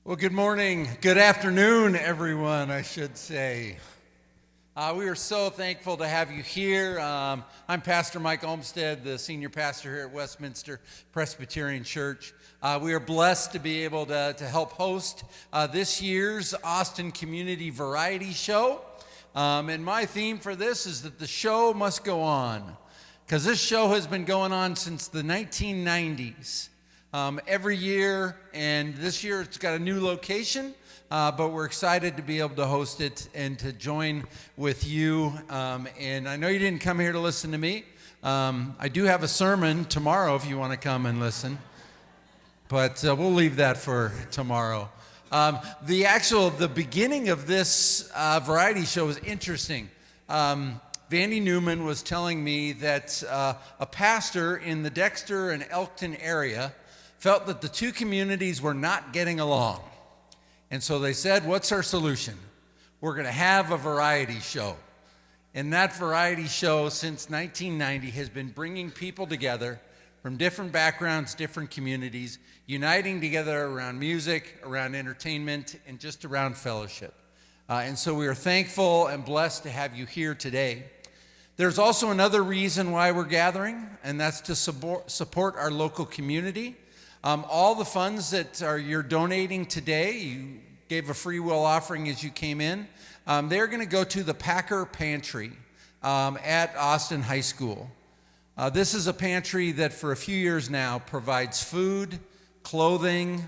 Well, good morning, good afternoon, everyone, I should say. We are so thankful to have you here. I'm Pastor Mike Olmstead, the senior pastor here at Westminster Presbyterian Church. We are blessed to be able to help host this year's Austin Community Variety Show. And my theme for this is that the show must go on, because this show has been going on since the 1990s. Every year, and this year it's got a new location, but we're excited to be able to host it and to join with you. And I know you didn't come here to listen to me. I do have a sermon tomorrow if you want to come and listen, but we'll leave that for tomorrow. The beginning of this variety show is interesting. Vandy Newman was telling me that a pastor in the Dexter and Elkton area felt that the two communities were not getting along. And so they said, what's our solution? We're going to have a variety show. And that variety show since 1990 has been bringing people together from different backgrounds, different communities, uniting together around music, around entertainment, and just around fellowship. And so we are thankful and blessed to have you here today. There's also another reason why we're gathering, and that's to support our local community. All the funds that you're donating today, you gave a free will offering as you came in, they're going to go to the Packer Pantry at Austin High School. This is a pantry that for a few years now provides food, clothing,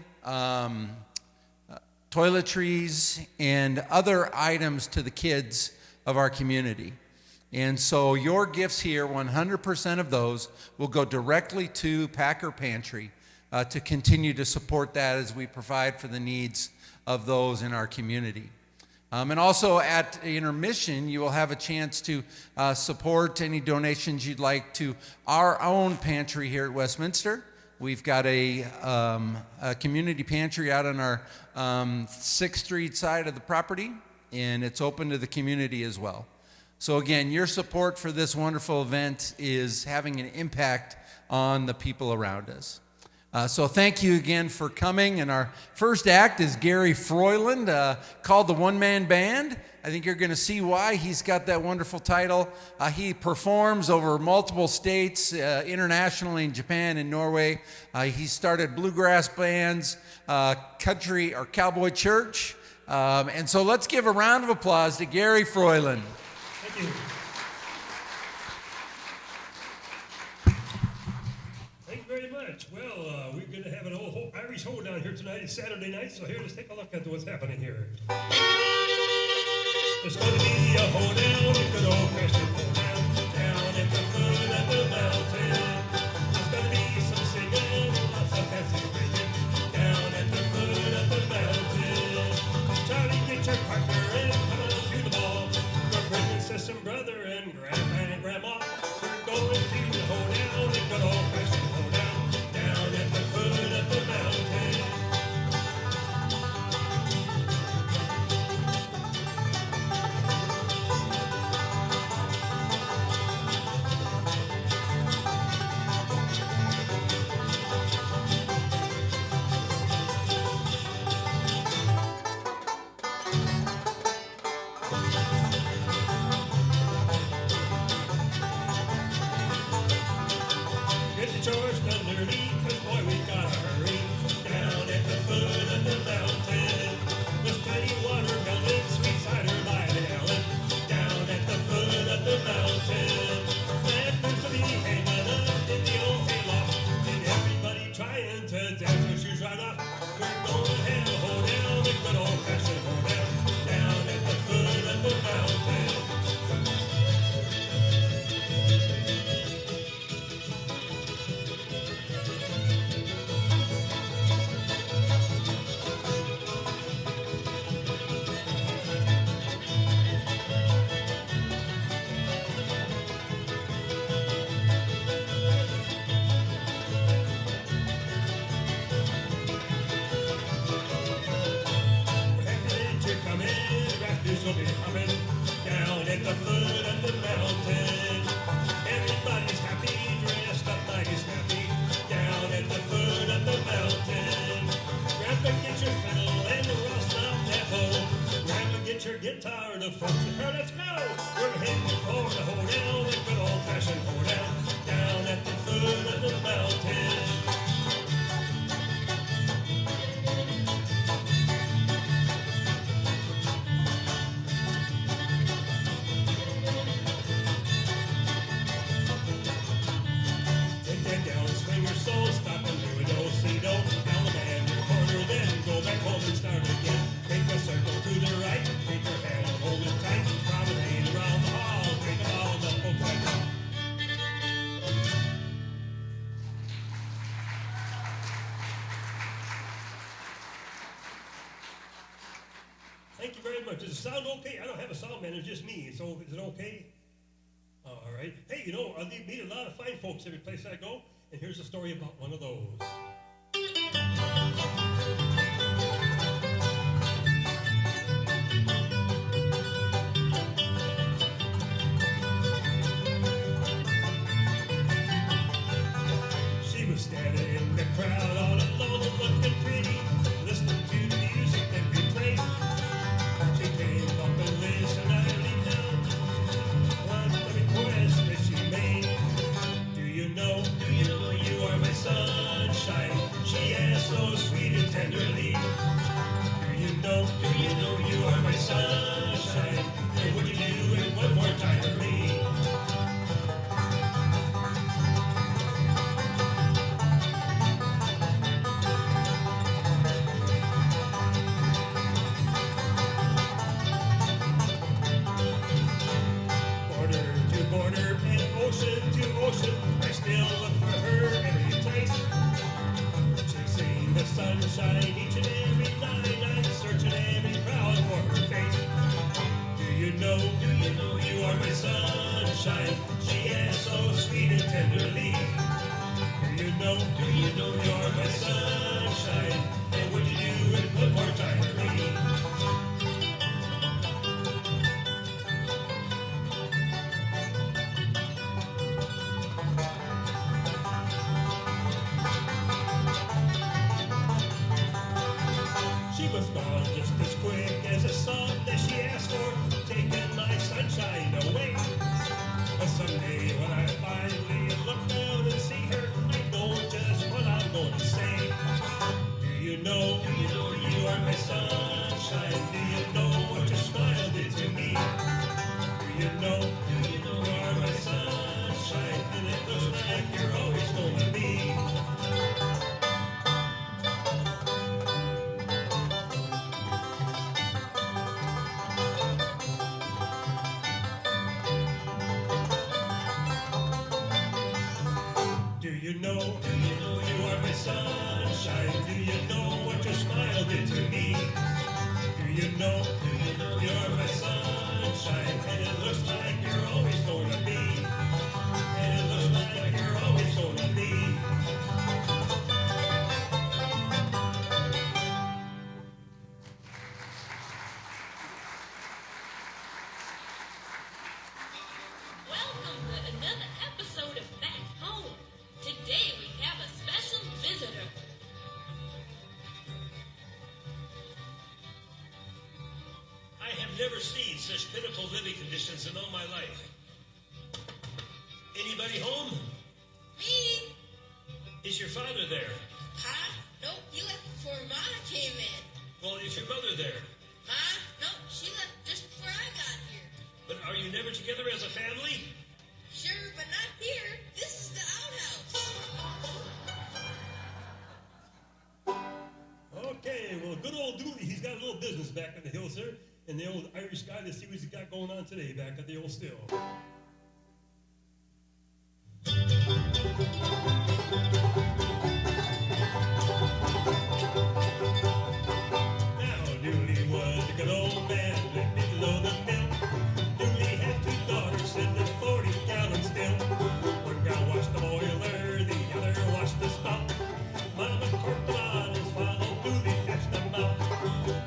toiletries, and other items to the kids of our community. And so your gifts here, 100% of those, will go directly to Packer Pantry to continue to support that as we provide for the needs of those in our community. And also at intermission, you will have a chance to support any donations you'd like to our own pantry here at Westminster. We've got a community pantry out on our 6th Street side of the property, and it's open to the community as well. So again, your support for this wonderful event is having an impact on the people around us. So thank you again for coming. And our first act is Gary Froyland, called the One Man Band. I think you're going to see why he's got that wonderful title. He performs over multiple states, internationally in Japan and Norway. He started bluegrass bands, country or cowboy church. And so let's give a round of applause to Gary Froyland. Thank you. Thank you very much. Well, we're going to have an old Irish hold down here tonight. It's Saturday night, so here, let's take a look at what's happening here. There's going to be a hoedown, a good old-fashioned hoedown, down at the foot of the mountain. There's going to be some singing, lots of fancy singing, down at the foot of the mountain. Charlie, get your partner and come on to the ball. Your princess and brother and grandpa and grandma. We're going to the hoedown, a good old-fashioned hoedown, down at the foot of the mountain. Thank you very much. Does it sound okay? I don't have a sound man. It's just me. So is it okay? All right. Hey, you know, I meet a lot of fine folks every place I go, and here's a story about one of those. She was standing in the crowd all alone, looking pretty, listening to the music that we played. She came up and listened, I leaned down. One request that she made. Do you know you are my sunshine? She asked so sweet and tenderly. Do you know you are my sunshine? And would you do it one more time for me? Border to border and ocean to ocean, I still look for her every place. Chasing the sunshine each and every night, I'm searching every crowd for her face. Do you know you are my sunshine? She asked so sweet and tenderly. Do you know you are my sunshine? And would you do it one more time for me? She was gone just as quick as a song that she asked for, taking my sunshine away. But someday when I finally look down and see her, I know just what I'm going to say. Do you know you are my sunshine? Do you know what your smile did to me? Do you know you are my sunshine? And it looks like you're always going to be. Do you know you are my sunshine? Do you know what your smile did to me? Do you know you're my sunshine? And it looks like you're always going to be. And it looks like you're always going to be. Welcome to another episode of Back Home. Today we have a special visitor. I have never seen such pitiful living conditions in all my life. Anybody home? Me? Is your father there? Huh? Nope, he left before Ma came in. Well, is your mother there? Ma? Nope, she left just before I got here. But are you never together as a family? Sure, but not here. This is the outhouse. Okay, well, good old Dooley, he's got a little business back at the hill, sir. And the old Irish guy, let's see what he's got going on today back at the old still. Now, Dooley was a good old man, lived below the mill. Dooley had two daughters and a 40-gallon still. One gal washed the boiler, the other washed the spout. Mama corked the bottles while old Dooley fetched them out.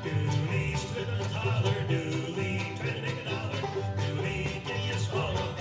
Dooley stood and hollered, Dooley trying to make a dollar. Dooley, can you swallow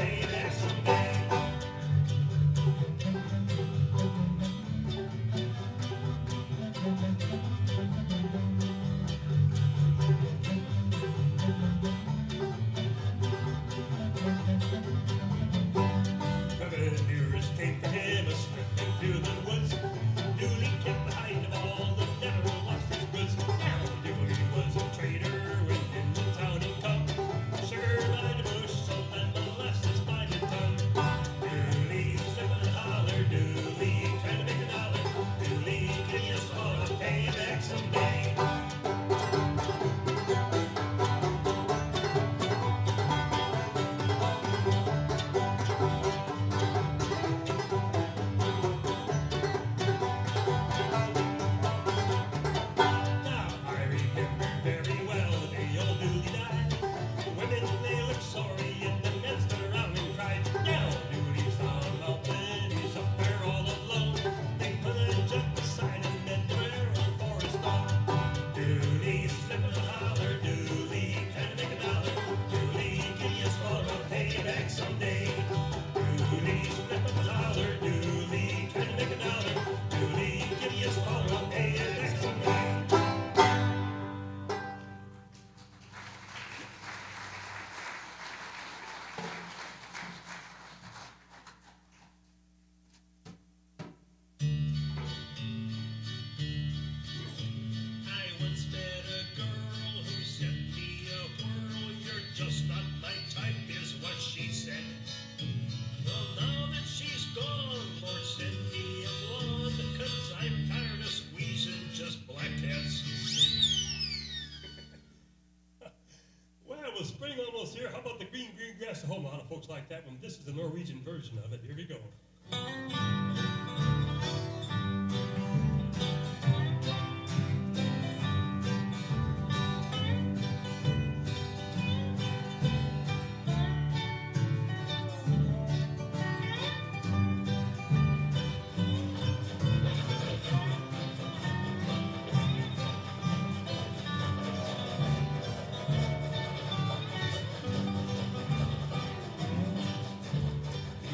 songs like that one. This is the Norwegian version of it. Here we go.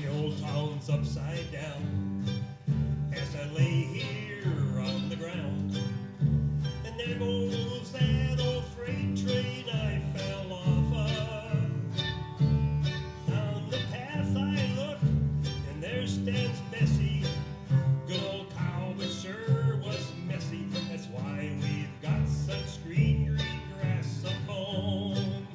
The old town's upside down as I lay here on the ground. And there goes that old freight train I fell off of. Down the path I look, and there stands Bessie. Good old cow, but sure was messy. That's why we've got such green grass up home.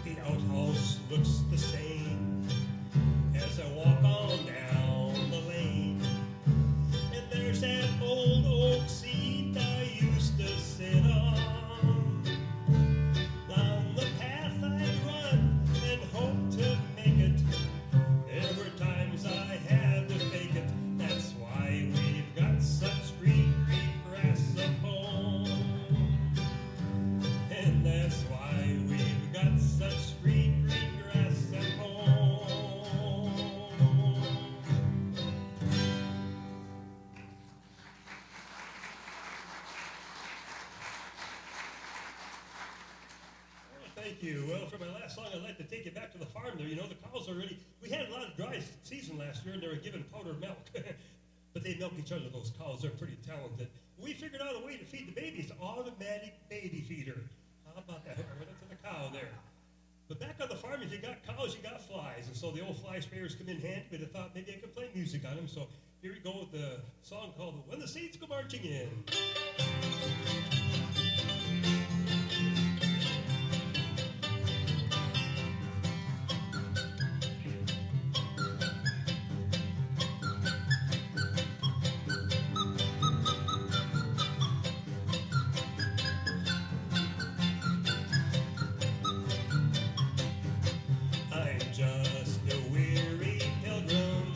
The outhouse looks the same as I walk on down the lane. And there's that old oak seat I used to sit on. Down the path I run and hope to make it. There were times I had to fake it. That's why we've got such green grass at home. And that's why we've got such green grass at home. Oh, thank you. Well, for my last song, I'd like to take you back to the farm there. You know, the cows are really, we had a lot of dry season last year, and they were given powdered milk. But they milk each other, those cows. They're pretty talented. We figured out a way to feed the babies, automatic baby feeder. How about that? Right up to the cow there. But back on the farm, if you got cows, you got flies. And so the old fly sprayers come in handy, but I thought maybe I could play music on them. So here we go with the song called When the Saints Go Marching In. I'm just a weary pilgrim,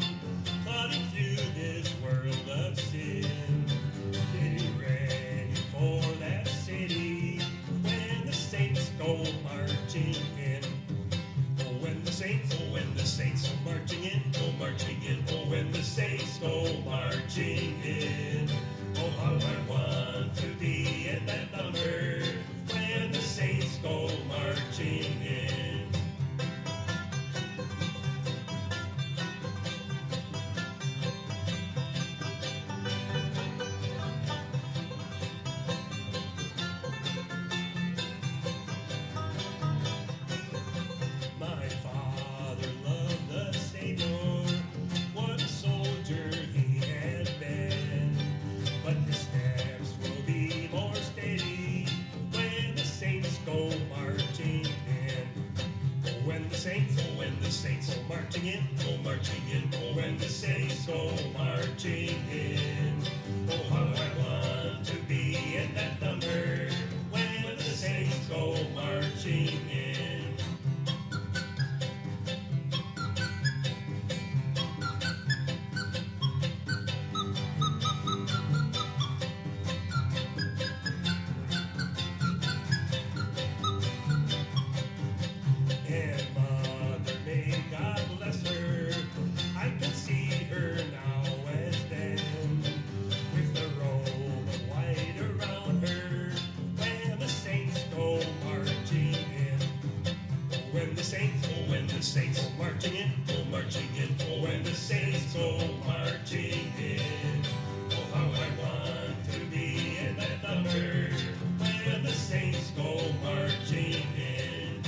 plodding through this world of sin, getting ready for that city when the saints go marching in. Oh, when the saints go marching in, go marching in. Oh, when the saints go marching in. Oh, how I want to be in that number when the saints go marching in. My father loved the Savior, what a soldier he had been. But his steps will be more steady when the saints go marching in. Oh, when the saints go marching in, go marching in. Oh, when the saints go marching in. Oh, how I want to be in that number when the saints go marching in. And Mother, may God bless her, I can see her now as then, with the robe of white around her, when the saints go marching in. Oh, when the saints go marching in, go marching in. Oh, when the saints go marching in. Oh, how I want to be in that number, when the saints go marching in.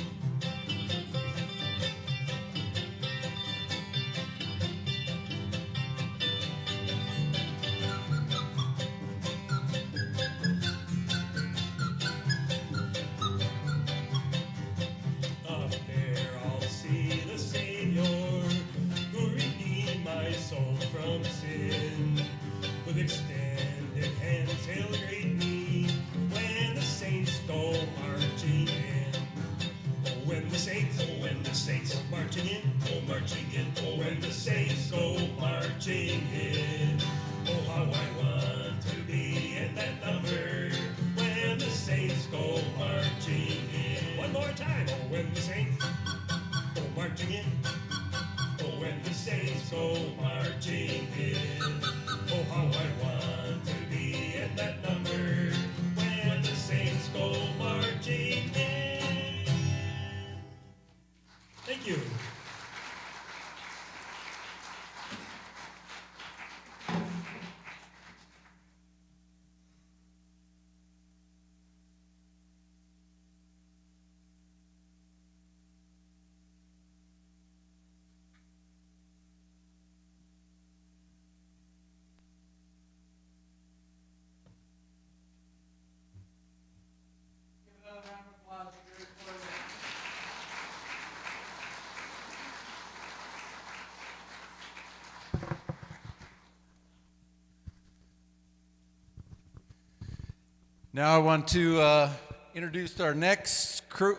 Now I want to introduce our next crew.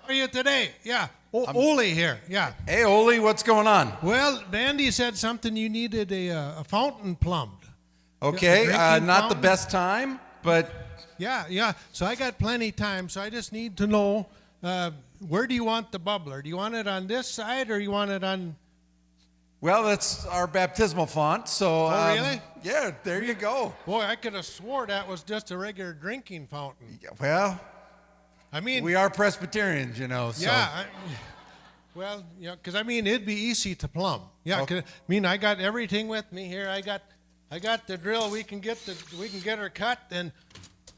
How are you today? Yeah. Ole here. Yeah. Hey, Oli, what's going on? Well, Bandy said something you needed a fountain plumbed. Okay, drinking not the fountain? best time, but Yeah. So I got plenty time. So I just need to know where do you want the bubbler? Do you want it on this side or you want it on? well, that's our baptismal font. So, Oh, really? Yeah, there you go. Boy, I could have swore that was just a regular drinking fountain. Well, I mean, we are Presbyterians, you know. So. yeah. Well, because I mean, it'd be easy to plumb. Yeah. 'Cause, I mean, I got everything with me here. I got the drill. We can get her cut, and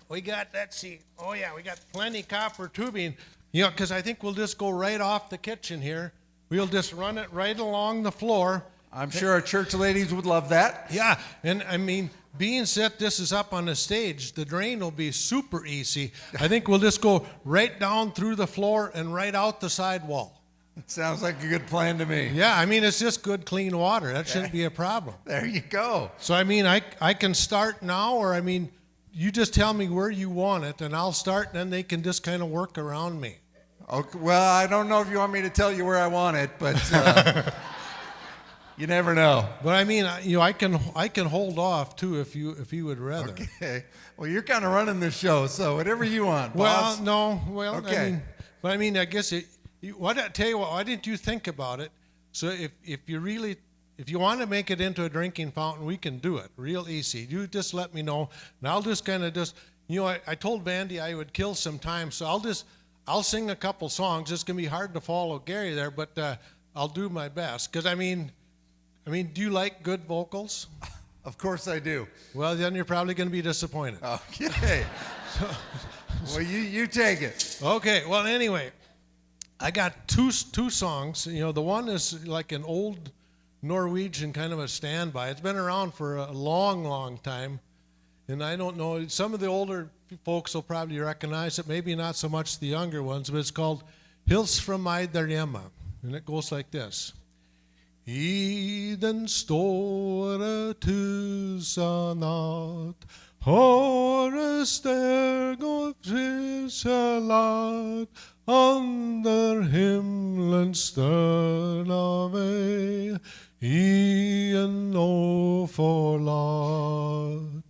we got. Let's see. Oh yeah, we got plenty copper tubing. Because I think we'll just go right off the kitchen here. We'll just run it right along the floor. I'm sure our church ladies would love that. Yeah, and I mean, being that this is up on the stage, the drain will be super easy. I think we'll just go right down through the floor and right out the sidewall. It sounds like a good plan to me. Yeah, I mean, it's just good, clean water. That shouldn't be a problem. There you go. So, I mean, I can start now, or, I mean, you just tell me where you want it, and I'll start, and then they can just kind of work around me. Okay, well, I don't know if you want me to tell you where I want it, but you never know. But, I mean, I can hold off, too, if you would rather. Okay. Well, you're kind of running this show, so whatever you want, Well, boss. no, well, Okay. I mean, I guess I tell you what, why didn't you think about it? So if you want to make it into a drinking fountain, we can do it real easy. You just let me know, and I'll just kind of I told Bandy I would kill some time, so I'll sing a couple songs. It's gonna be hard to follow Gary there, but I'll do my best. Because I mean, do you like good vocals? Of course I do. Well, then you're probably gonna be disappointed. Okay. Well, you take it. Okay. Well, anyway. I got two songs. The one is like an old Norwegian kind of a standby. It's been around for a long, long time. And I don't know, some of the older folks will probably recognize it, maybe not so much the younger ones, but it's called Hils from meg der hjemme. And it goes like this. I den store tusen natt Håret steg og friselat Under himlens størna vei I en nå forlatt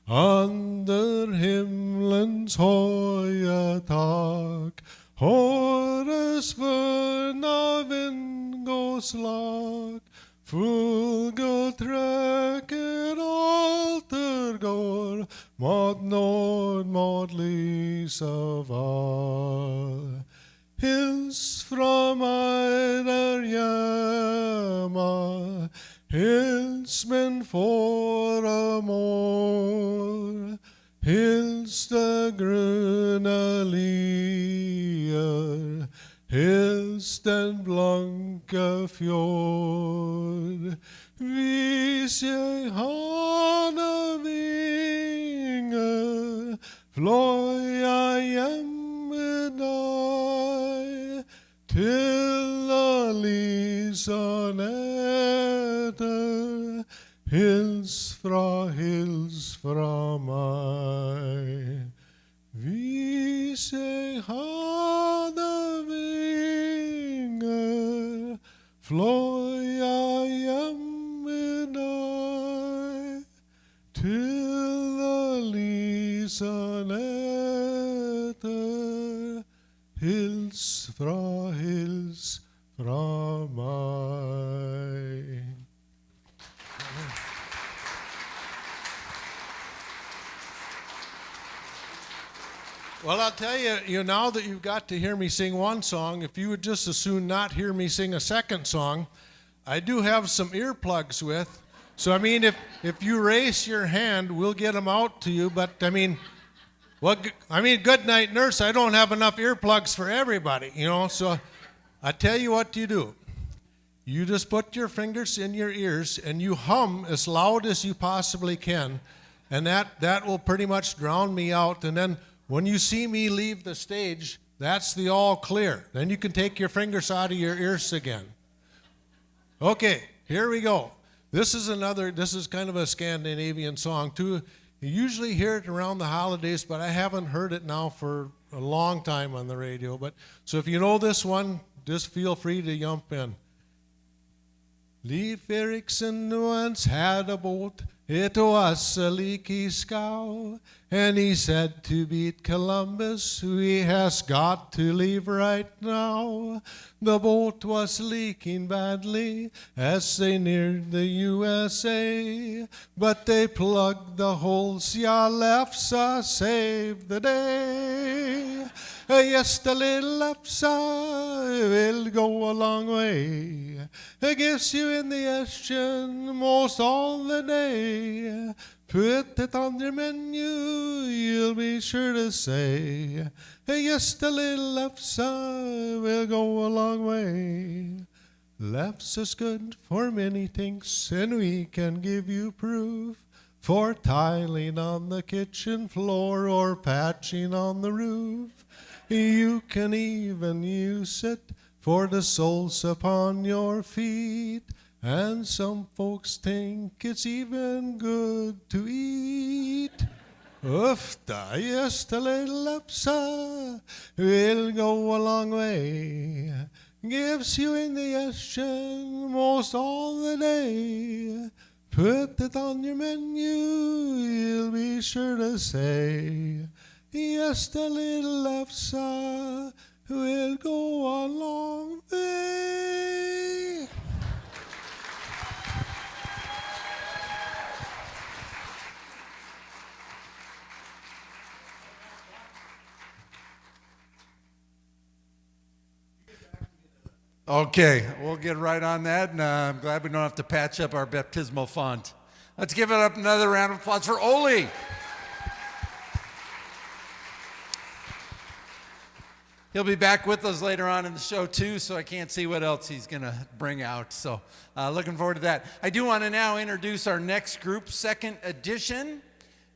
Under himlens høye tak Håret svørna vind går slag Fugl trekker alter går Mot nord, mot lyset var Hils fra meg der hjemme Hils min fåremor Hils det grønne lier Hils den blanke fjord Vis jeg hanevinger Fløy jeg hjem med deg Til Alisa netter Hils fra meg Vis jeg hanevinger Fløy jeg hjem med deg Til Alisa netter Hils fra meg Well, I'll tell you, now that you've got to hear me sing one song, if you would just as soon not hear me sing a second song, I do have some earplugs with. So, I mean, if you raise your hand, we'll get them out to you. But, good night, nurse. I don't have enough earplugs for everybody, So, I tell you what you do. You just put your fingers in your ears and you hum as loud as you possibly can. And that will pretty much drown me out. And then when you see me leave the stage, that's the all clear. Then you can take your fingers out of your ears again. Okay, here we go. This is kind of a Scandinavian song too. You usually hear it around the holidays, but I haven't heard it now for a long time on the radio. But so if you know this one, just feel free to jump in. Leif Erikson once had a boat. It was a leaky scow, and he said to beat Columbus, we has got to leave right now. The boat was leaking badly as they neared the USA, but they plugged the holes, ya Lefse saved the day. Yes, the little Lefse will go a long way. It gives you in the ocean most all the day. Put it on your menu, you'll be sure to say, yes, the little Lefse will go a long way. Lefse's good for many things, and we can give you proof. For tiling on the kitchen floor or patching on the roof. You can even use it for the soles upon your feet. And some folks think it's even good to eat. Ofta, yes, the little Lefse will go a long way. Gives you indigestion most all the day. Put it on your menu, you'll be sure to say, yes, the little Lefse will go a long way. Okay, we'll get right on that, and I'm glad we don't have to patch up our baptismal font. Let's give it up another round of applause for Ole. He'll be back with us later on in the show, too, so I can't see what else he's going to bring out. So looking forward to that. I do want to now introduce our next group, Second Edition.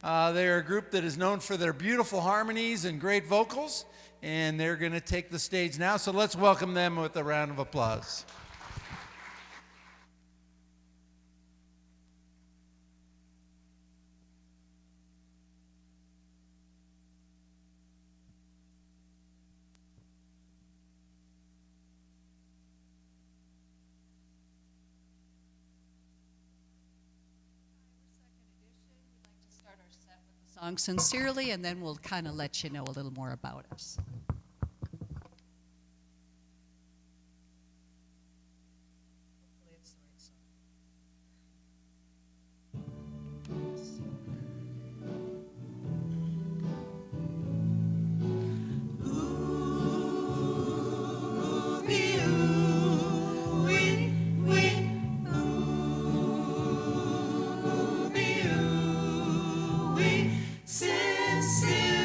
They're a group that is known for their beautiful harmonies and great vocals, and they're going to take the stage now. So let's welcome them with a round of applause. Song Sincerely, and then we'll kind of let you know a little more about us. Sincerely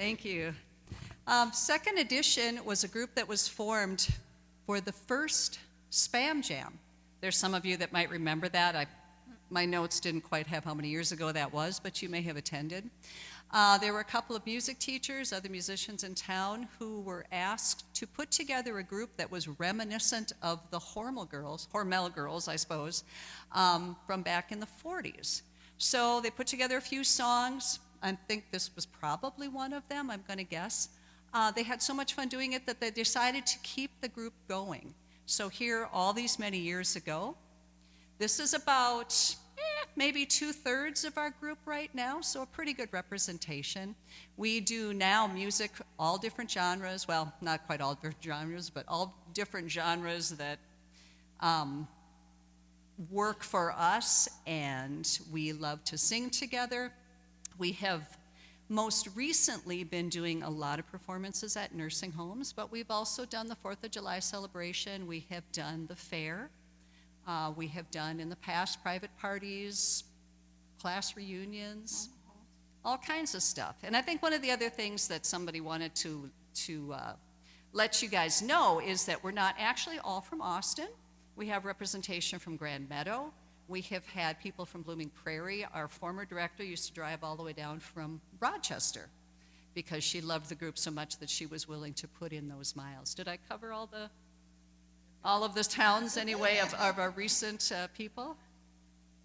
Thank you. Second Edition was a group that was formed for the first Spam Jam. There's some of you that might remember that. My notes didn't quite have how many years ago that was, but you may have attended. There were a couple of music teachers, other musicians in town, who were asked to put together a group that was reminiscent of the Hormel Girls, I suppose, from back in the 40s. So they put together a few songs. I think this was probably one of them, I'm going to guess. They had so much fun doing it that they decided to keep the group going. So here, all these many years ago, this is about maybe 2/3 of our group right now, so a pretty good representation. We do now music, all different genres, well, not quite all different genres, but all different genres that work for us, and we love to sing together. We have most recently been doing a lot of performances at nursing homes, but we've also done the 4th of July celebration. We have done the fair. We have done in the past private parties, class reunions, all kinds of stuff. And I think one of the other things that somebody wanted to let you guys know is that we're not actually all from Austin. We have representation from Grand Meadow. We have had people from Blooming Prairie. Our former director used to drive all the way down from Rochester because she loved the group so much that she was willing to put in those miles. Did I cover all of the towns anyway of our recent people?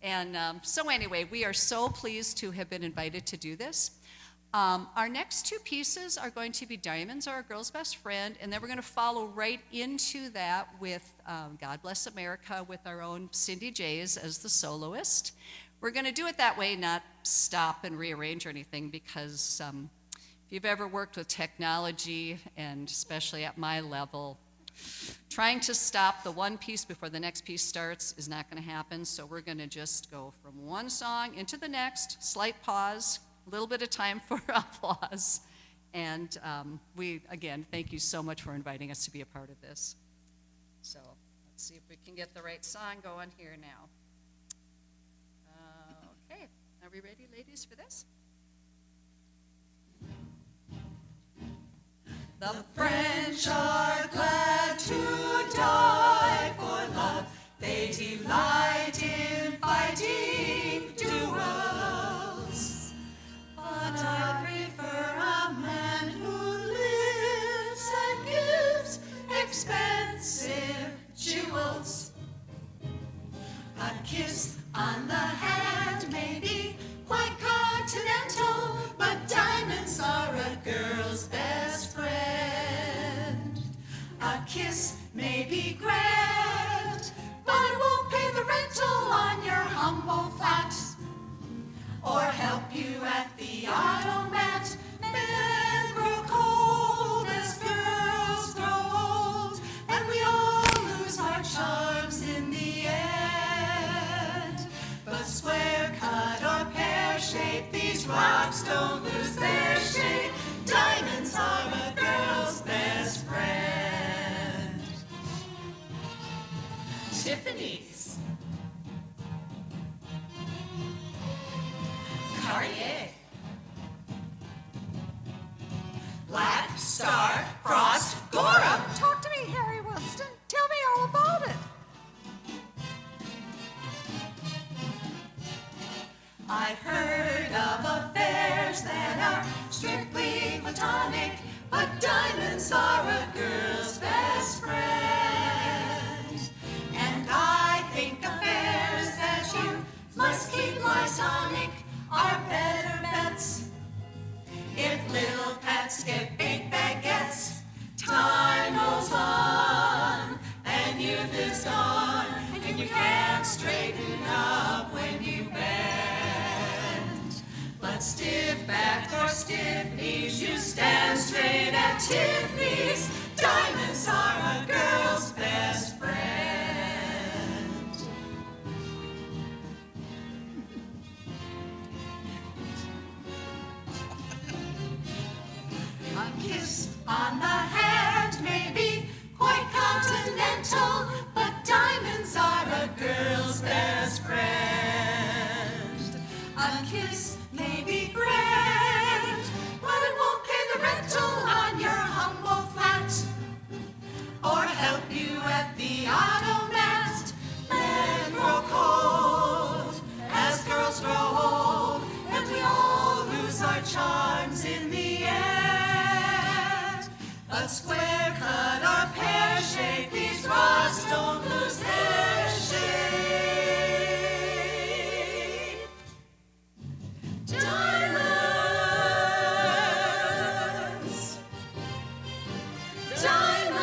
And so anyway, we are so pleased to have been invited to do this. Our next two pieces are going to be Diamonds Are a Girl's Best Friend, and then we're going to follow right into that with God Bless America with our own Cindy Jays as the soloist. We're going to do it that way, not stop and rearrange or anything, because if you've ever worked with technology, and especially at my level, trying to stop the one piece before the next piece starts is not going to happen, so we're going to just go from one song into the next, slight pause, a little bit of time for applause. And we, again, thank you so much for inviting us to be a part of this. So let's see if we can get the right song going here now. Okay, are we ready, ladies, for this? The French are glad to die for love. They delight in fighting duels. But I prefer a man who lives and gives expensive jewels. A kiss on the hand may be quite continental, but diamonds are a girl's best friend. A kiss may be grand, but it won't pay the rental on your humble flat, or help you at the automat. Men grow cold as girls grow old, and we all lose our charms in the end. But square cut or pear shape, these rocks don't lose their shape. Diamonds are a girl's best friend. Tiffany's, Cartier, Black Star, Frost, Gorham. Talk to me, Harry Weston. Tell me all about it. I've heard of affairs that are strictly platonic, but diamonds are a girl's best friend. And I think affairs that you must keep Lysonic are better bets. If little pets get big baguettes, time goes on, and youth is gone, and you can't straighten up when you bend. But stiff back or stiff knees, you stand straight at Tiffany's. Diamonds are a girl's best friend. A kiss on the hand may be quite continental, but diamonds are a girl's best friend. A kiss may be grand, but it won't pay the A square cut or pear shape, these rocks don't lose their shape. Diamonds, diamonds.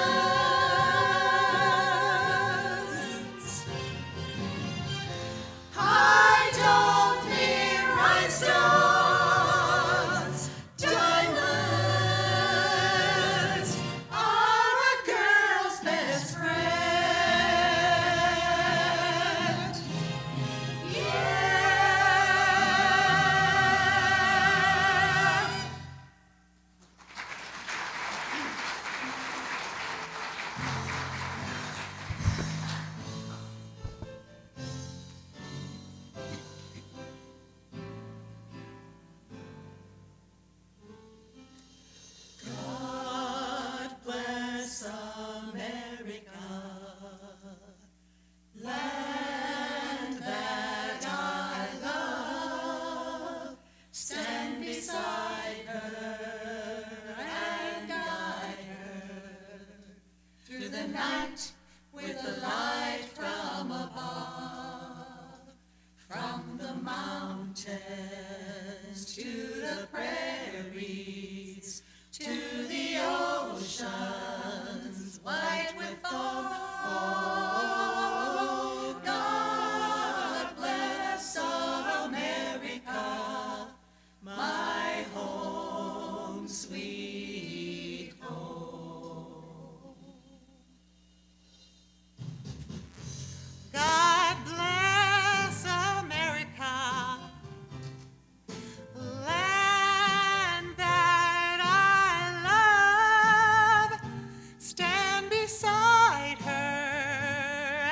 I don't mean rhinestones. Diamonds are a girl's best friend. Yeah. God bless America, land that I love. Stand beside her and guide her through the night with the light from above. From the mountains to the prairies, to the oceans white with foam. Oh, God bless America, my home, sweet home. God bless America, land that I love. Stand beside her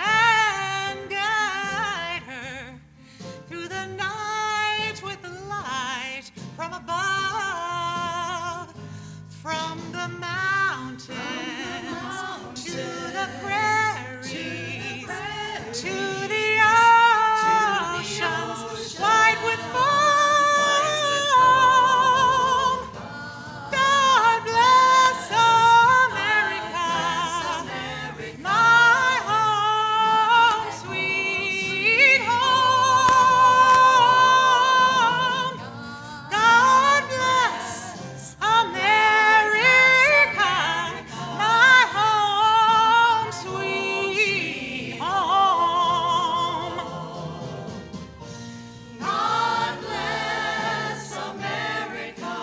and guide her through the night with the light from above. From the mountains to the prairies, to the oceans white with foam. God bless America, my home, sweet home. God bless America, my home, sweet home. God bless America,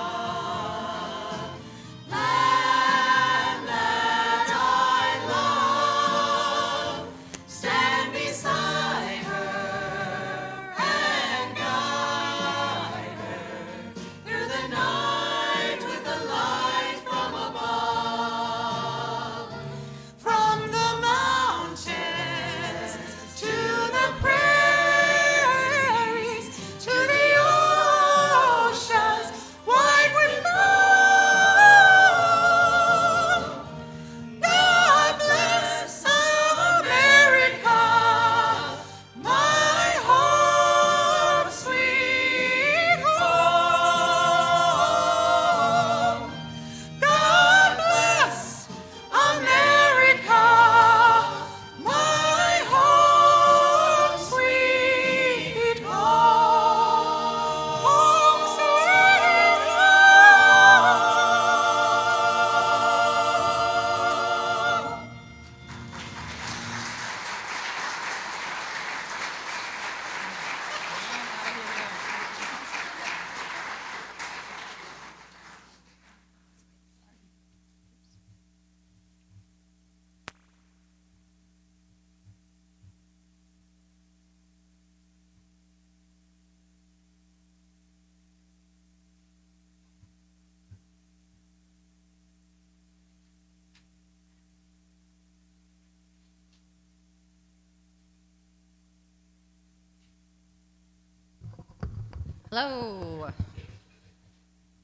land that I love. Stand beside her and guide her through the night with the light from above. From the mountains to the prairies, to the oceans white with foam. God bless America, my home, sweet home. God bless America, my home, sweet home, sweet home. Hello.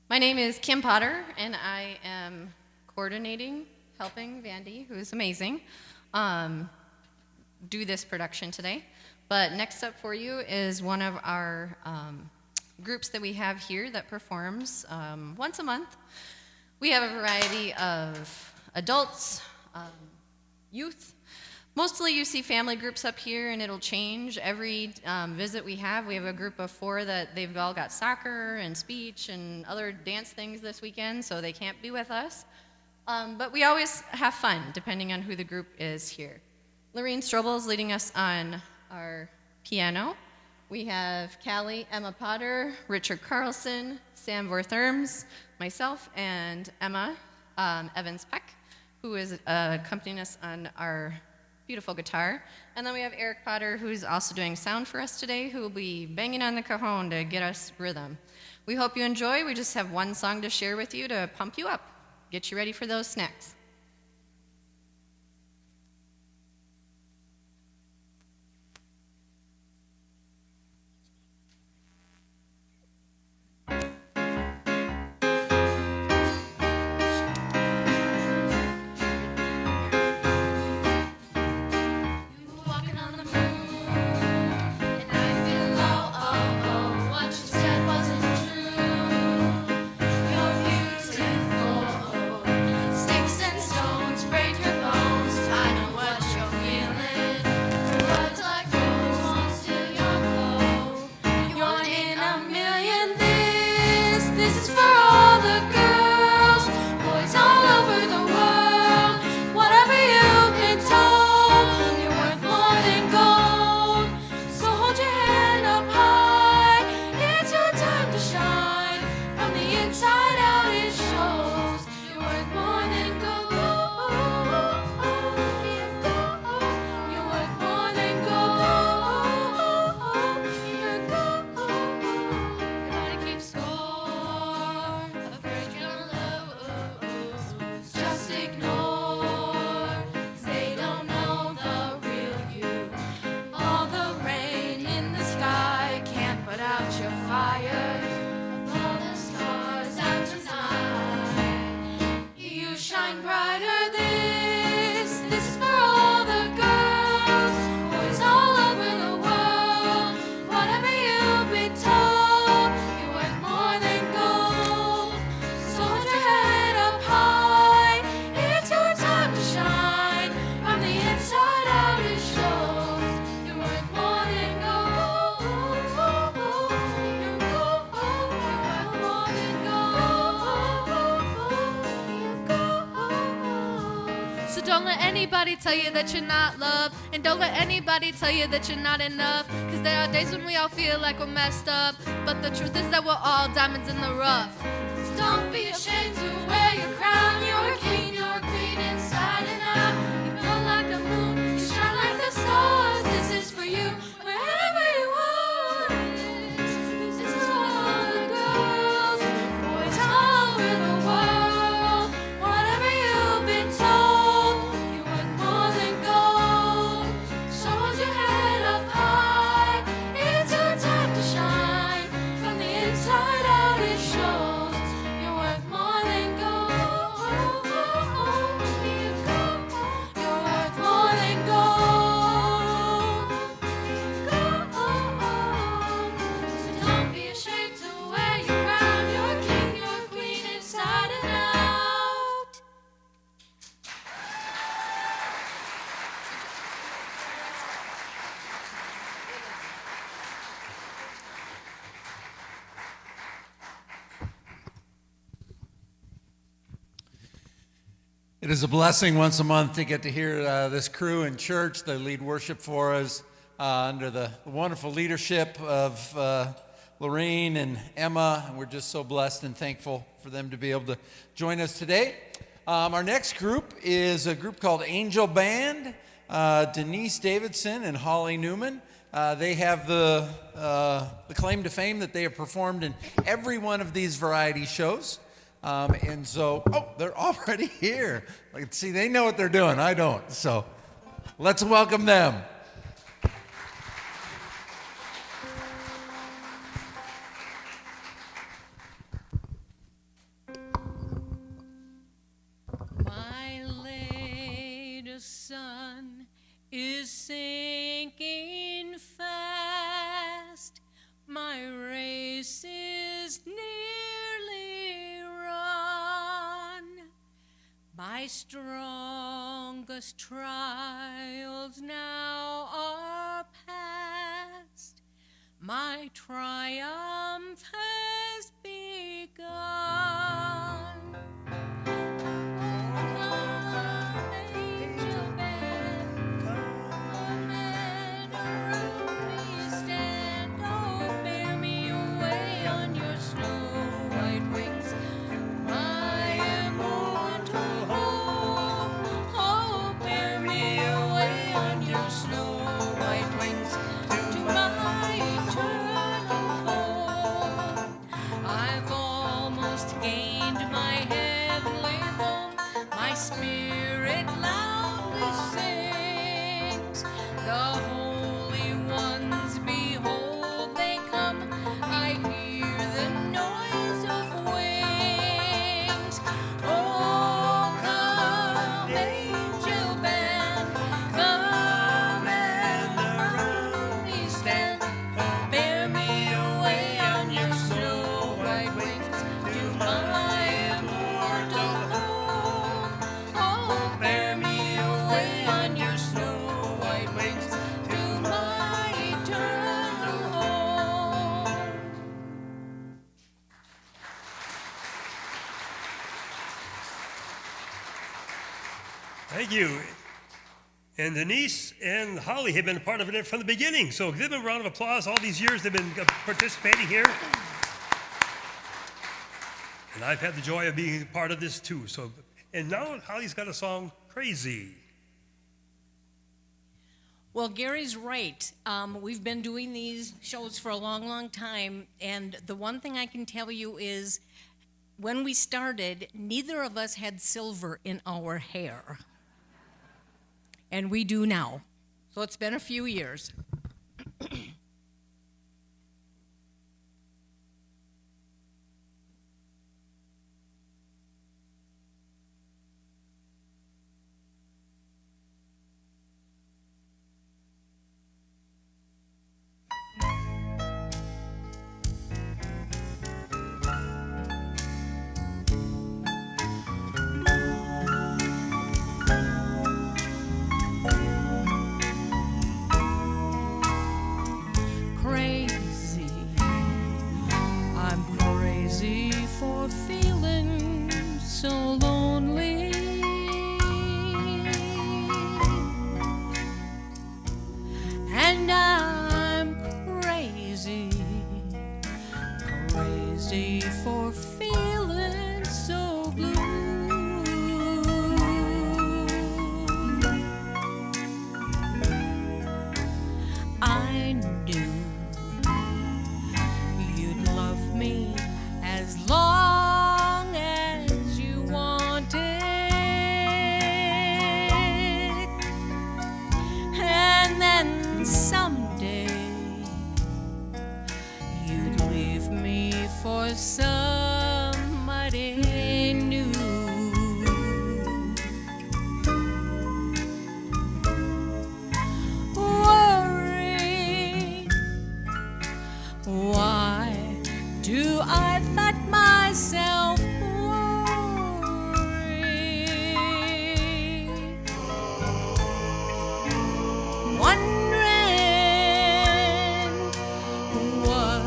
My name is Kim Potter, and I am coordinating, helping Vandy, who is amazing, do this production today. But next up for you is one of our groups that we have here that performs once a month. We have a variety of adults, youth. Mostly you see family groups up here, and it'll change. Every visit we have a group of 4 that they've all got soccer and speech and other dance things this weekend, so they can't be with us. But we always have fun, depending on who the group is here. Lorene Strobel is leading us on our piano. We have Callie, Emma Potter, Richard Carlson, Sam Vortherms, myself, and Emma Evans Peck, who is accompanying us on our beautiful guitar. And then we have Eric Potter, who's also doing sound for us today, who will be banging on the cajon to get us rhythm. We hope you enjoy. We just have one song to share with you to pump you up, get you ready for those snacks. Don't let anybody tell you that you're not loved, and don't let anybody tell you that you're not enough, cause there are days when we all feel like we're messed up, but the truth is that we're all diamonds in the rough. So don't be ashamed to wear your crown. You're a king, you're a queen inside and out. You glow like the moon, you shine like the stars. This is for you, wherever you are. This is for all the girls, boys all over the world. Whatever you've been told, you worth more than gold. So hold your head up high, it's your time to shine. From the inside out it shows, you're worth more than gold. You're worth more than gold. So don't be ashamed to wear your crown. You're a king, you're a queen inside and out. It is a blessing once a month to get to hear this crew in church. They lead worship for us under the wonderful leadership of Lorene and Emma. And we're just so blessed and thankful for them to be able to join us today. Our next group is a group called Angel Band, Denise Davidson and Holly Newman. They have the claim to fame that they have performed in every one of these variety shows. And so, they're already here. Like, see, they know what they're doing. I don't. So let's welcome them. My latest sun is sinking fast. My race is nearly run. strongest trials now are past. My triumph has begun. Angel band, come and around me stand. Oh, bear me away on your snow white wings. My immortal home. Oh, bear me away on your snow white wings to my eternal home. I've almost gained my heavenly home. My spirit loudly sings. The holy ones, behold, they come. I hear the noise of wings. Oh, come, angel band, come and around me stand. Bear me away on your snow white wings to my immortal home. Oh, bear me away on your snow white wings to my eternal home. Thank you. And Denise and Holly have been a part of it from the beginning. So give them a round of applause. All these years they've been participating here. And I've had the joy of being a part of this too. So, and now Holly's got a song, Crazy. Well, Gary's right. We've been doing these shows for a long, long time, and the one thing I can tell you is when we started, neither of us had silver in our hair. And we do now. So it's been a few years. Crazy. I'm crazy for feeling so lonely. And I'm crazy, crazy for feeling so blue. I knew you'd love me as long as you wanted, and then someday you'd leave me for somebody new. Worry, why do I let myself worry? Wondering what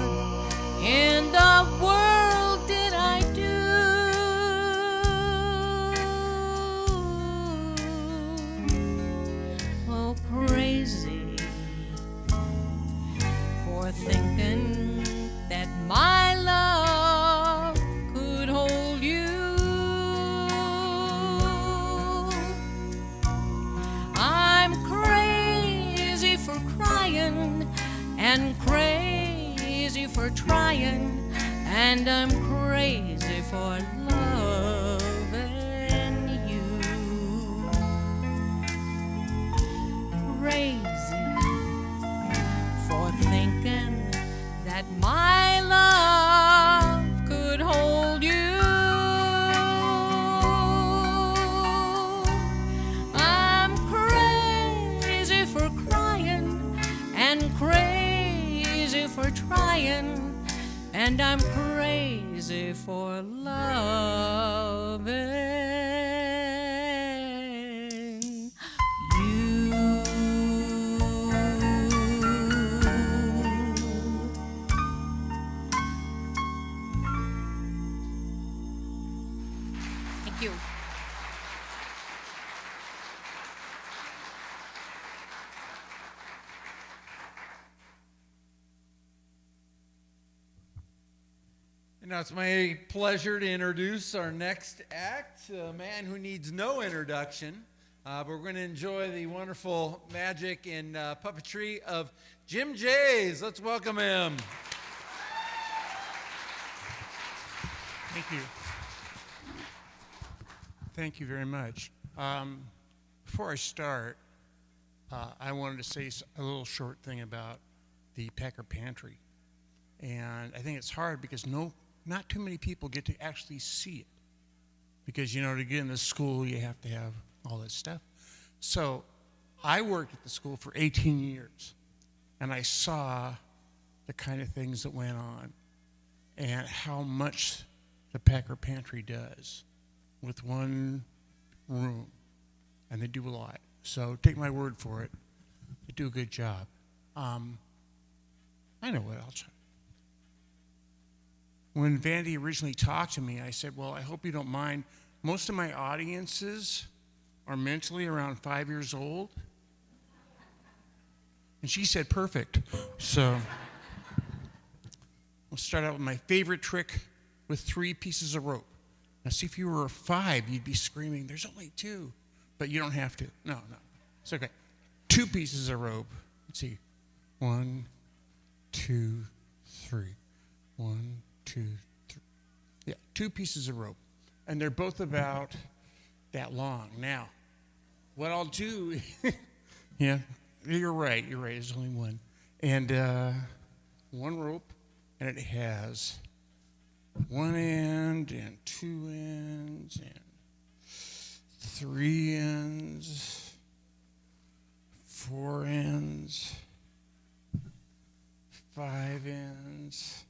in the world did I do? Oh, crazy for thinking that my love could hold you. I'm crazy for crying and crazy for trying, and I'm crazy for loving you. Crazy for thinking that my love could hold you. I'm crazy for crying and crazy for trying, and I'm crazy for loving Thank you. And now it's my pleasure to introduce our next act, a man who needs no introduction. But we're going to enjoy the wonderful magic and puppetry of Jim Jays. Let's welcome him. Thank you. Thank you very much. Before I start, I wanted to say a little short thing about the Packer Pantry. And I think it's hard because not too many people get to actually see it. Because, you know, to get in the school, you have to have all that stuff. So I worked at the school for 18 years, and I saw the kind of things that went on and how much the Packer Pantry does with one room, and they do a lot. So take my word for it. They do a good job. I know what else. When Vandy originally talked to me, I said, well, I hope you don't mind. Most of my audiences are mentally around 5 years old. And she said, perfect. So we'll start out with my favorite trick with 3 pieces of rope. Now, see, if you were a 5, you'd be screaming, there's only 2. But you don't have to. No. It's okay. 2 pieces of rope. Let's see. 1, 2, 3. 1, 2, 3. Yeah, 2 pieces of rope. And they're both about that long. Now, what I'll do, yeah, you're right. There's only one. And 1 rope, and it has 1 end and 2 ends and 3 ends, 4 ends, 5 ends.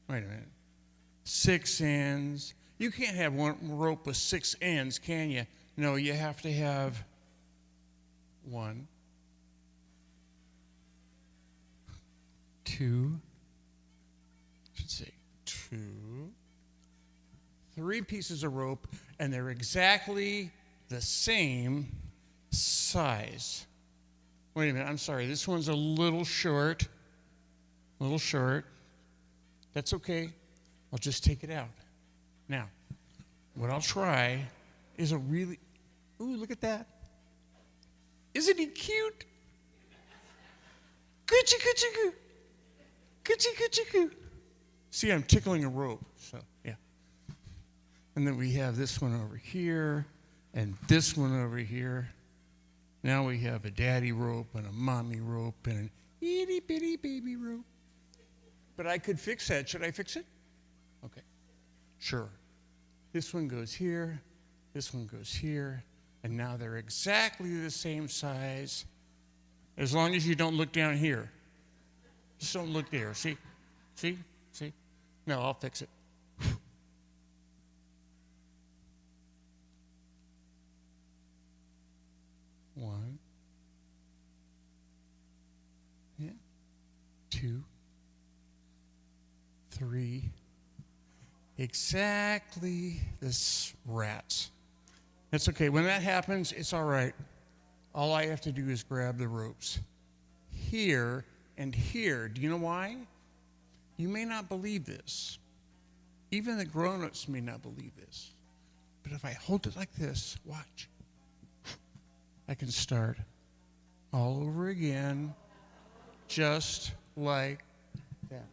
Wait a minute. 6 ends. You can't have one rope with 6 ends, can you? No, you have to have 1, 2, let's see, 2, 3 pieces of rope, and they're exactly the same size. Wait a minute, I'm sorry, this one's a little short. That's okay. I'll just take it out. Now, what I'll try is a really, ooh, look at that. Isn't he cute? Coochie, coochie, coo. Coochie, coochie, coo. See, I'm tickling a rope, so, yeah. And then we have this one over here, and this one over here. Now we have a daddy rope and a mommy rope and an itty bitty baby rope. But I could fix that. Should I fix it? Okay. Sure. This one goes here, this one goes here, and now they're exactly the same size, as long as you don't look down here. Just don't look there. See? No, I'll fix it. One. Yeah. 2. 3. Exactly this rats. That's okay. When that happens, it's all right. All I have to do is grab the ropes. Here and here. Do you know why? You may not believe this. Even the grown-ups may not believe this. But if I hold it like this, watch. I can start all over again, just like that.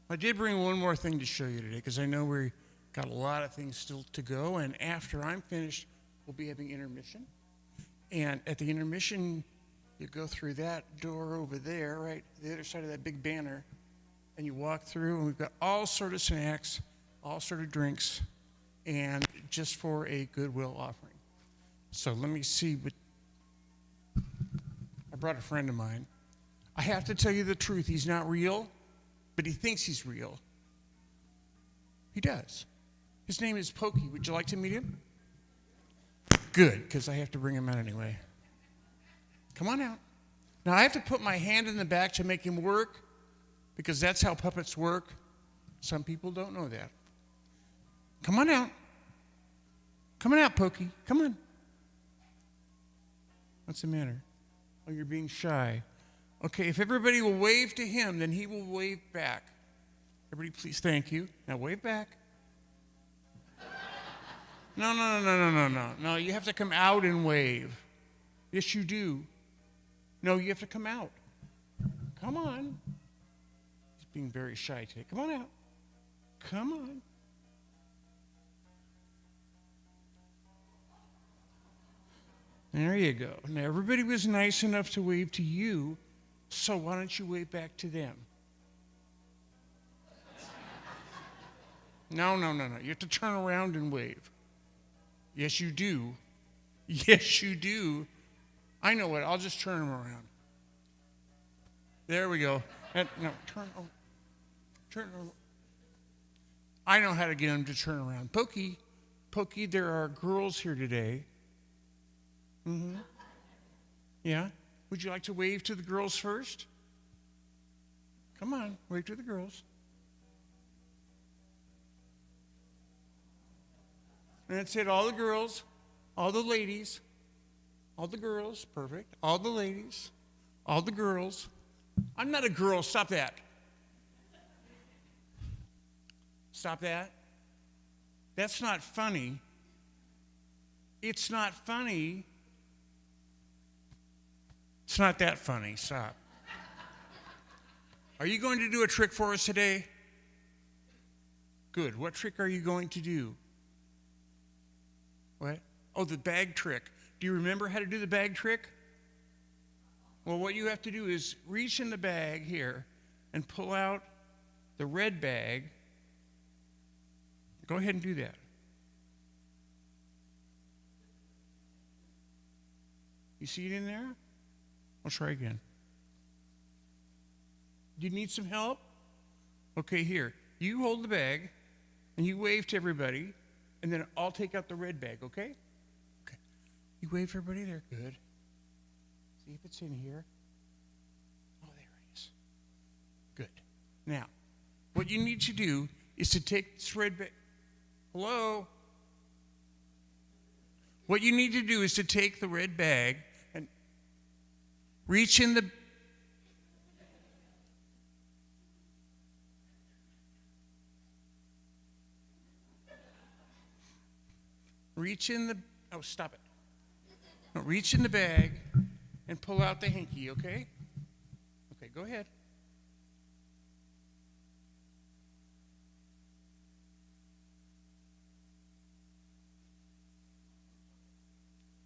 I did bring one more thing to show you today because I know we got a lot of things still to go, and after I'm finished, we'll be having intermission. And at the intermission, you go through that door over there, right, the other side of that big banner, and you walk through, and we've got all sort of snacks, all sort of drinks, and just for a goodwill offering. So let me see what, I brought a friend of mine. I have to tell you the truth, he's not real, but he thinks he's real. He does. His name is Pokey. Would you like to meet him? Good, because I have to bring him out anyway. Come on out. Now, I have to put my hand in the back to make him work because that's how puppets work. Some people don't know that. Come on out. Come on out, Pokey. Come on. What's the matter? Oh, you're being shy. Okay, if everybody will wave to him, then he will wave back. Everybody, please, thank you. Now wave back. No. No, you have to come out and wave. Yes, you do. No, you have to come out. Come on. He's being very shy today. Come on out. Come on. There you go. Now, everybody was nice enough to wave to you, so why don't you wave back to them? No. You have to turn around and wave. Yes, you do. Yes, you do. I know what. I'll just turn them around. There we go. No, turn over. I know how to get them to turn around. Pokey, there are girls here today. Mm-hmm. Yeah? Would you like to wave to the girls first? Come on, wave to the girls. And that's it, all the girls, all the ladies, all the girls, perfect. All the ladies, all the girls. I'm not a girl, stop that. Stop that. That's not funny. It's not funny. It's not that funny, stop. Are you going to do a trick for us today? Good, what trick are you going to do? What? Oh, the bag trick. Do you remember how to do the bag trick? Well, what you have to do is reach in the bag here and pull out the red bag. Go ahead and do that. You see it in there? I'll try again. Do you need some help? Okay, here. You hold the bag and you wave to everybody, and then I'll take out the red bag, okay? Okay. You wave for everybody there. Good. See if it's in here. Oh, there it is. Good. Now, what you need to do is to take this red bag. Hello? What you need to do is to take the red bag and reach in the... Reach in the... Oh, stop it. No, reach in the bag and pull out the hanky, okay? Okay, go ahead.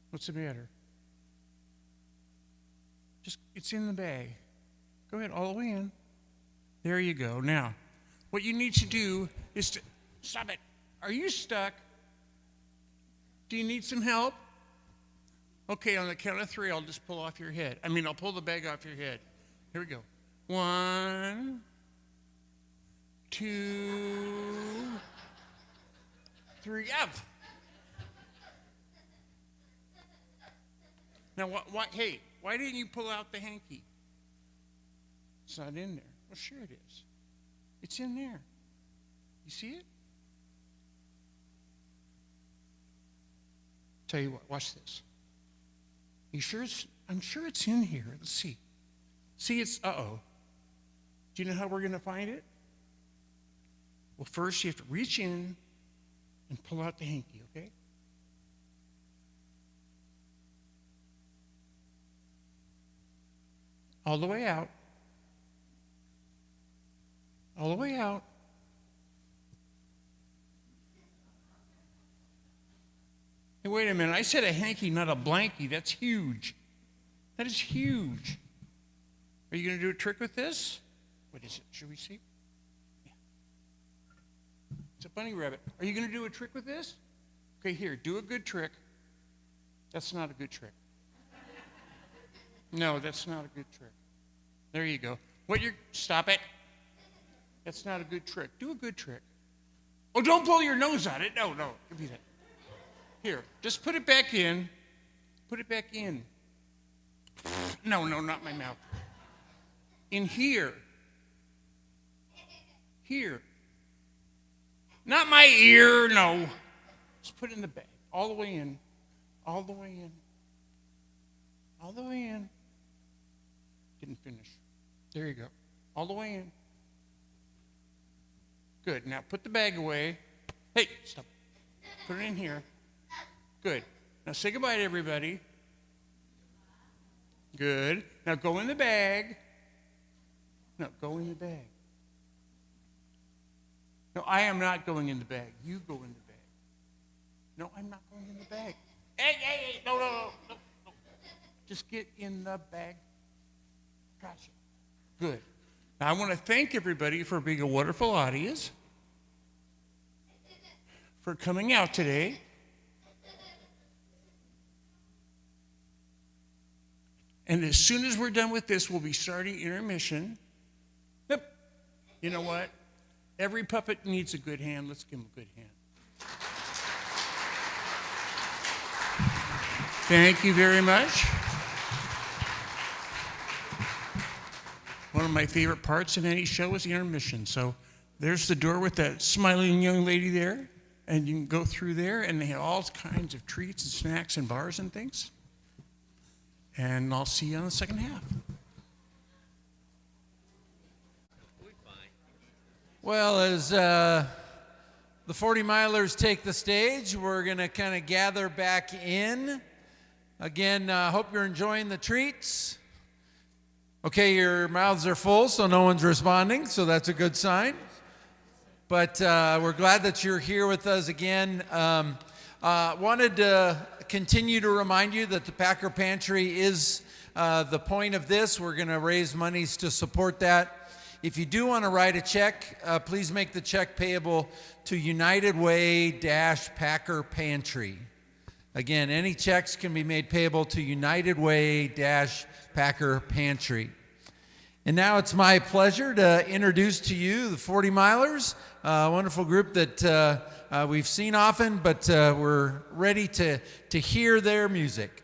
What's the matter? Just, it's in the bag. Go ahead, all the way in. There you go. Now, what you need to do is to... Stop it. Are you stuck? Do you need some help? Okay, on the count of 3, I'll just pull off your head. I'll pull the bag off your head. Here we go. 1, 2, 3, up. Now, hey, why didn't you pull out the hanky? It's not in there. Well, sure it is. It's in there. You see it? Tell you what, watch this. You sure I'm sure it's in here. Let's see. See, it's, uh-oh. Do you know how we're going to find it? Well, first you have to reach in and pull out the hanky, okay? All the way out. All the way out. Hey, wait a minute. I said a hanky, not a blankie. That's huge. That is huge. Are you going to do a trick with this? What is it? Should we see? Yeah. It's a bunny rabbit. Are you going to do a trick with this? Okay, here. Do a good trick. That's not a good trick. No, that's not a good trick. There you go. Stop it. That's not a good trick. Do a good trick. Oh, don't blow your nose on it. No. Give me that. Here, just put it back in. Put it back in. No, not my mouth. In here. Here. Not my ear, no. Just put it in the bag. All the way in. All the way in. All the way in. Didn't finish. There you go. All the way in. Good. Now put the bag away. Hey, stop. Put it in here. Good. Now say goodbye to everybody. Good. Now go in the bag. No, go in the bag. No, I am not going in the bag. You go in the bag. No, I'm not going in the bag. Hey, no. Just get in the bag. Gotcha. Good. Now, I want to thank everybody for being a wonderful audience, for coming out today. And as soon as we're done with this, we'll be starting intermission. Yep. You know what? Every puppet needs a good hand. Let's give him a good hand. Thank you very much. One of my favorite parts of any show is the intermission. So there's the door with that smiling young lady there, and you can go through there, and they have all kinds of treats and snacks and bars and things. And I'll see you on the second half. Well, as the 40 Milers take the stage, we're going to kind of gather back in. Again, hope you're enjoying the treats. Okay, your mouths are full, so no one's responding, so that's a good sign. But we're glad that you're here with us again. Wanted to continue to remind you that the Packer Pantry is the point of this. We're going to raise monies to support that. If you do want to write a check, please make the check payable to United Way-Packer Pantry. Again, any checks can be made payable to United Way-Packer Pantry. And now it's my pleasure to introduce to you the 40 Milers, a wonderful group that we've seen often, but we're ready to hear their music.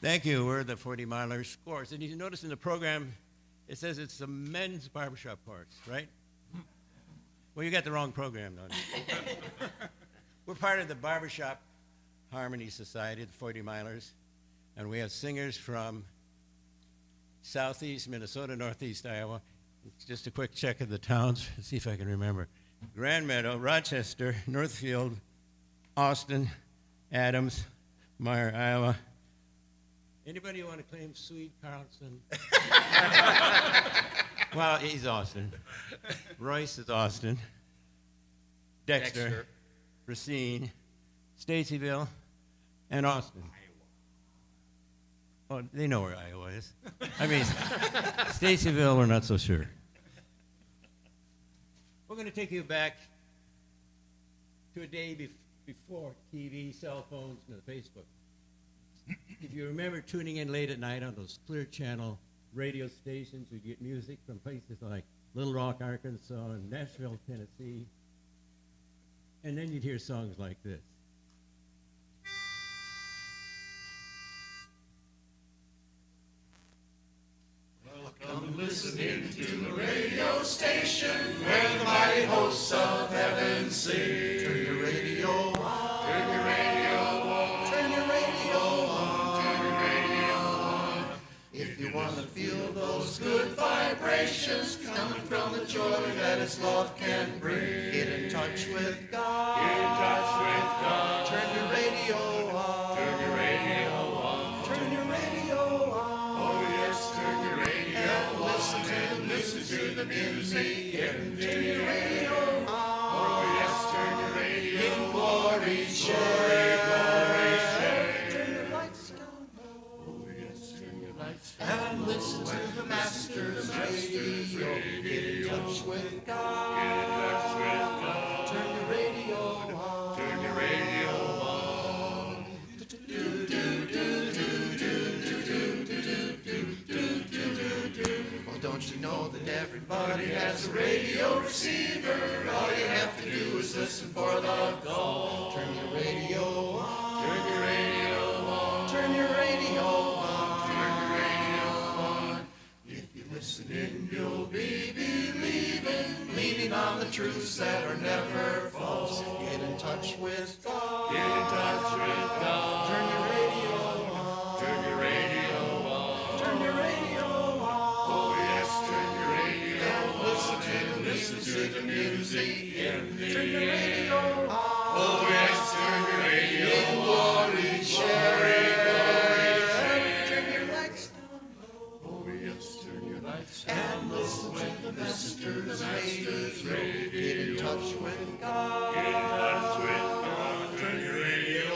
Thank you. We're the 40 Milers. Of course. And you notice in the program, it says it's the men's barbershop parts, right? Well, you got the wrong program, don't you? We're part of the Barbershop Harmony Society, the 40 Milers, and we have singers from Southeast Minnesota, Northeast Iowa, Just a quick check of the towns, see if I can remember. Grand Meadow, Rochester, Northfield, Austin, Adams, Meyer, Iowa. Anybody want to claim Swede Carlson? Well, he's Austin. Royce is Austin. Dexter. Racine, Stacyville, and Austin. Oh, they know where Iowa is. I mean, Stacyville, we're not so sure. We're going to take you back to a day before TV, cell phones, and Facebook. If you remember tuning in late at night on those Clear Channel radio stations, you get music from places like Little Rock, Arkansas, and Nashville, Tennessee. And then you'd hear songs like this. Welcome listening to the radio station where the mighty hosts of heaven sing. Turn your radio on. Turn your radio on. Turn your radio on. Turn your radio on. If you want to feel those good vibrations coming from the joy that His love can bring, get in touch with God. Get in touch with God. Turn your radio on. Turn your radio on. Turn your radio on. Oh yes, turn your radio and listen to the music. And turn your radio on. Oh yes, turn your radio. In glory, share. Glory, share. Turn your lights down low. Oh yes, turn your lights down low. And listen to the Master's radio. Get in touch with God. Get in touch with God. Turn your radio on. Turn your radio on. Well, don't you know that everybody has a radio receiver? All you have to do is listen for the call. Turn your radio on. Turn your radio on. Turn your radio on. Turn your radio on. If you listen in, you'll be believing, leaning on the truths that are never false. Get in touch with God. Get in touch with God. Turn your radio on. Turn your radio on. Turn your radio on. Oh yes, turn your radio and listen to the music. And turn your radio on. Oh yes, turn your radio on. In glory, share. Turn your lights down low. Oh yes, turn your lights down and listen to the Master's radio. Get in touch with God. Get in touch with God. Turn your radio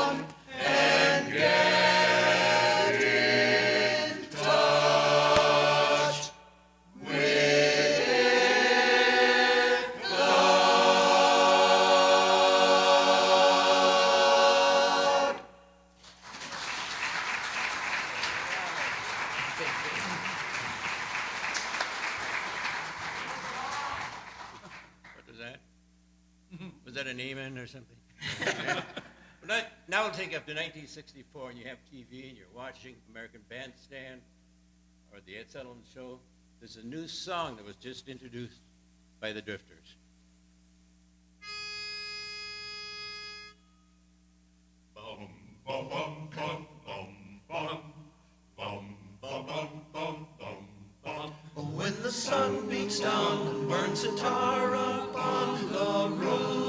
on. And get in touch with God. What was that? Was that an amen or something? Now we'll take you up to 1964 and you have TV and you're watching American Bandstand or the Ed Sullivan Show. There's a new song that was just introduced by the Drifters. Bum, bum, bum, bum, bum, bum, bum, bum, bum, bum, bum, bum. When the sun beats down and burns a tar up on the roof,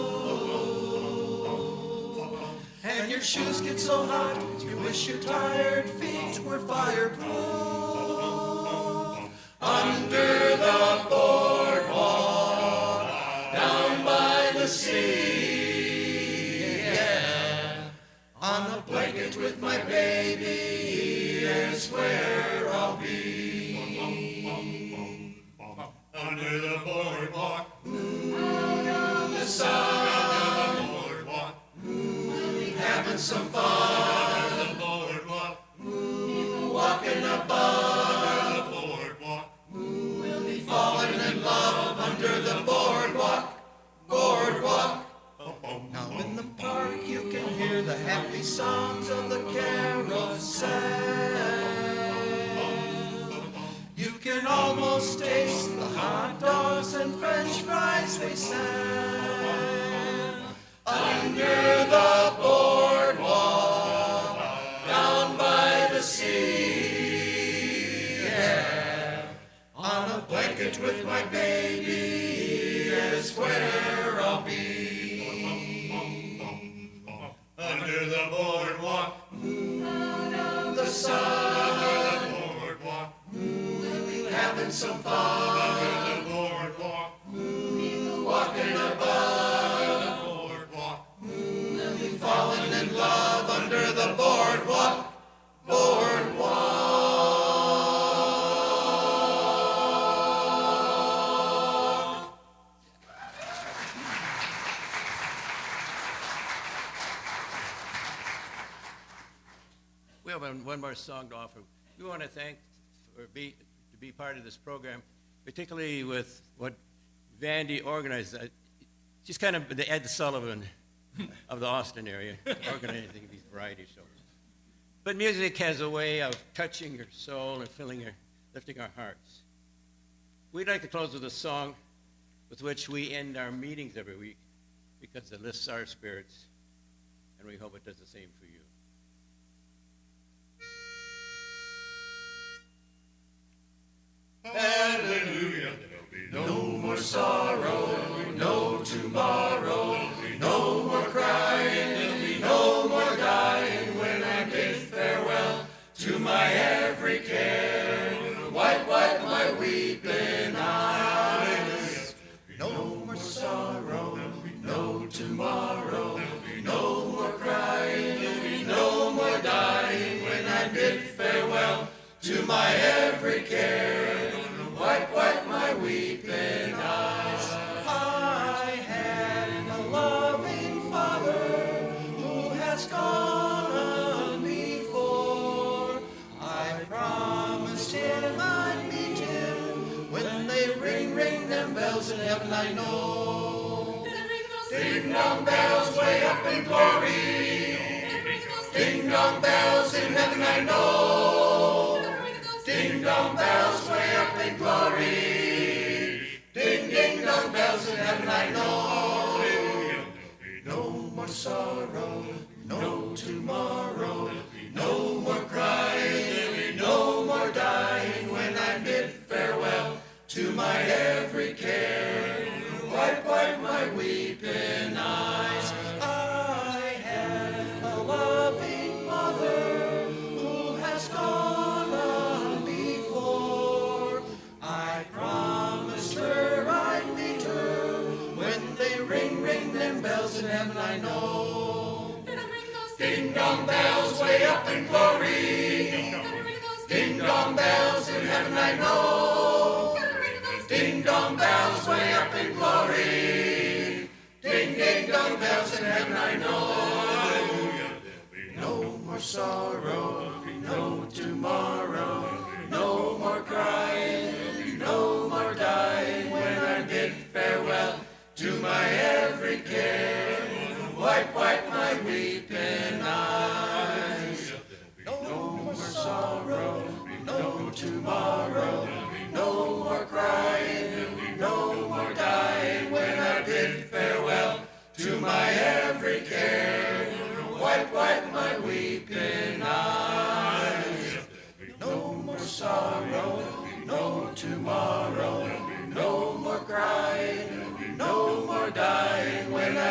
and your shoes get so hot you wish your tired feet were fireproof. Under the boardwalk, down by the sea, yeah. On a blanket with my baby, here's where I'll be. Under the boardwalk, out the sun, under the boardwalk, having some fun. Under the boardwalk, walking above the boardwalk, we'll be falling in love under the boardwalk, boardwalk. Now in the park you can hear the happy songs of the carousel. You can almost taste the hot dogs and French fries they sell. Under the boardwalk, down blanket with my baby is where I'll be. Under the boardwalk, under the sun, under the boardwalk, having some fun. Under the boardwalk, walking above the boardwalk, falling in love under the boardwalk. We have one more song to offer. We want to thank to be part of this program, particularly with what Vandy organized. She's kind of the Ed Sullivan of the Austin area, organizing these variety shows. But music has a way of touching your soul and lifting our hearts. We'd like to close with a song with which we end our meetings every week because it lifts our spirits, and we hope it does the same for you. Hallelujah, there'll be no more sorrow, no tomorrow, no more crying, there'll be no more dying when I bid farewell to my every care. Wipe my weeping eyes. No more sorrow, no tomorrow, no more crying, no more dying when I bid farewell to my every care. Wipe my weeping eyes. I had a loving Father who has gone on before. I promised him I'd meet him when they ring them bells in heaven. I know. Ding dong bells way up in glory. Ding dong bells in heaven. I know. Ding dong bells way up in glory. Ding dong bells in heaven. I know. No more sorrow, no tomorrow, no more crying, no more dying when I bid farewell to my every care. Wipe my weeping eyes. I had a loving mother who has gone on before. I promised her I'd meet her when they ring them bells in heaven. I know. Ding dong bells way up in glory. Ding dong bells in heaven. I know. Ding dong bells way up in glory. Ding dong bells in heaven. I know. No more sorrow, no tomorrow, no more crying, no more dying when I bid farewell to my every care. Wipe my weeping eyes. No more sorrow, no tomorrow, no more crying, no more dying when I bid farewell to my every care. Wipe my weeping eyes. No more sorrow, no tomorrow, no more crying, no more dying when I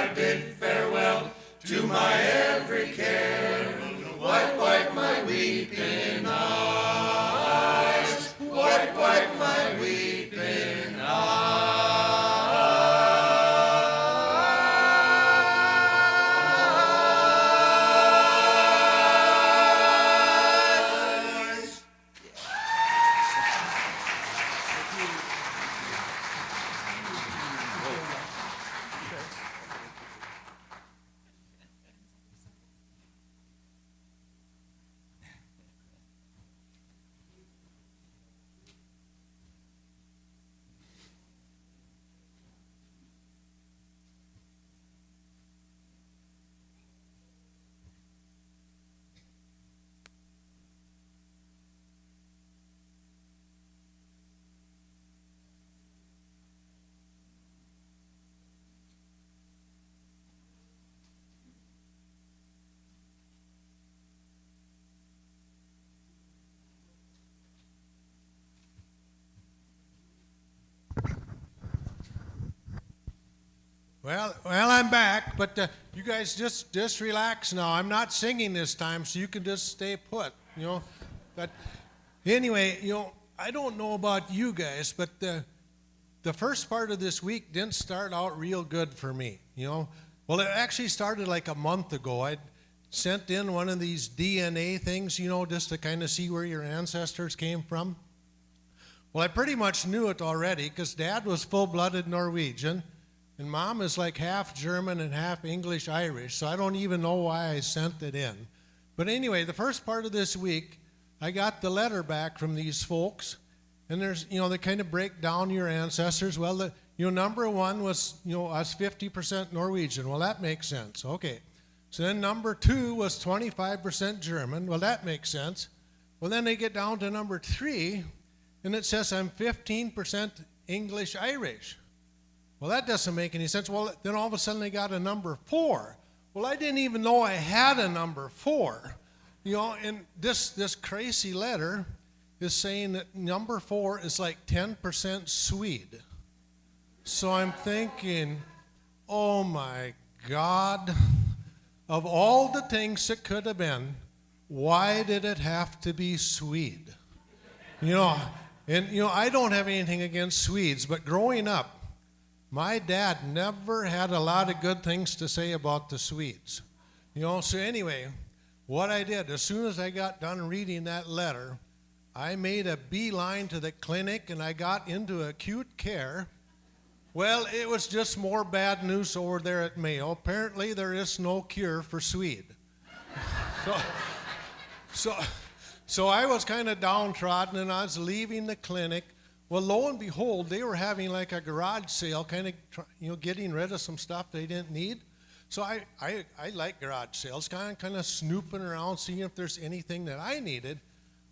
Well, I'm back, but you guys just relax now. I'm not singing this time, so you can just stay put, you know. But anyway, you know, I don't know about you guys, but the first part of this week didn't start out real good for me, you know. Well, it actually started like a month ago. I'd sent in one of these DNA things, you know, just to kind of see where your ancestors came from. Well, I pretty much knew it already because Dad was full-blooded Norwegian, and Mom is like half German and half English-Irish, so I don't even know why I sent it in. But anyway, the first part of this week, I got the letter back from these folks, and there's, you know, they kind of break down your ancestors. Well, number one was, us 50% Norwegian. Well, that makes sense. Okay. So then number two was 25% German. Well, that makes sense. Well, then they get down to number three, and it says I'm 15% English-Irish. Well, that doesn't make any sense. Well, then all of a sudden they got a number 4. Well, I didn't even know I had a number 4. And this crazy letter is saying that number 4 is like 10% Swede. So I'm thinking, oh my God, of all the things it could have been, why did it have to be Swede? I don't have anything against Swedes, but growing up, my dad never had a lot of good things to say about the Swedes. So anyway, what I did, as soon as I got done reading that letter, I made a beeline to the clinic and I got into acute care. Well, it was just more bad news over there at Mayo. Apparently, there is no cure for Swede. So I was kind of downtrodden and I was leaving the clinic. Well, lo and behold, they were having like a garage sale, kind of, getting rid of some stuff they didn't need. So I like garage sales, kind of snooping around, seeing if there's anything that I needed.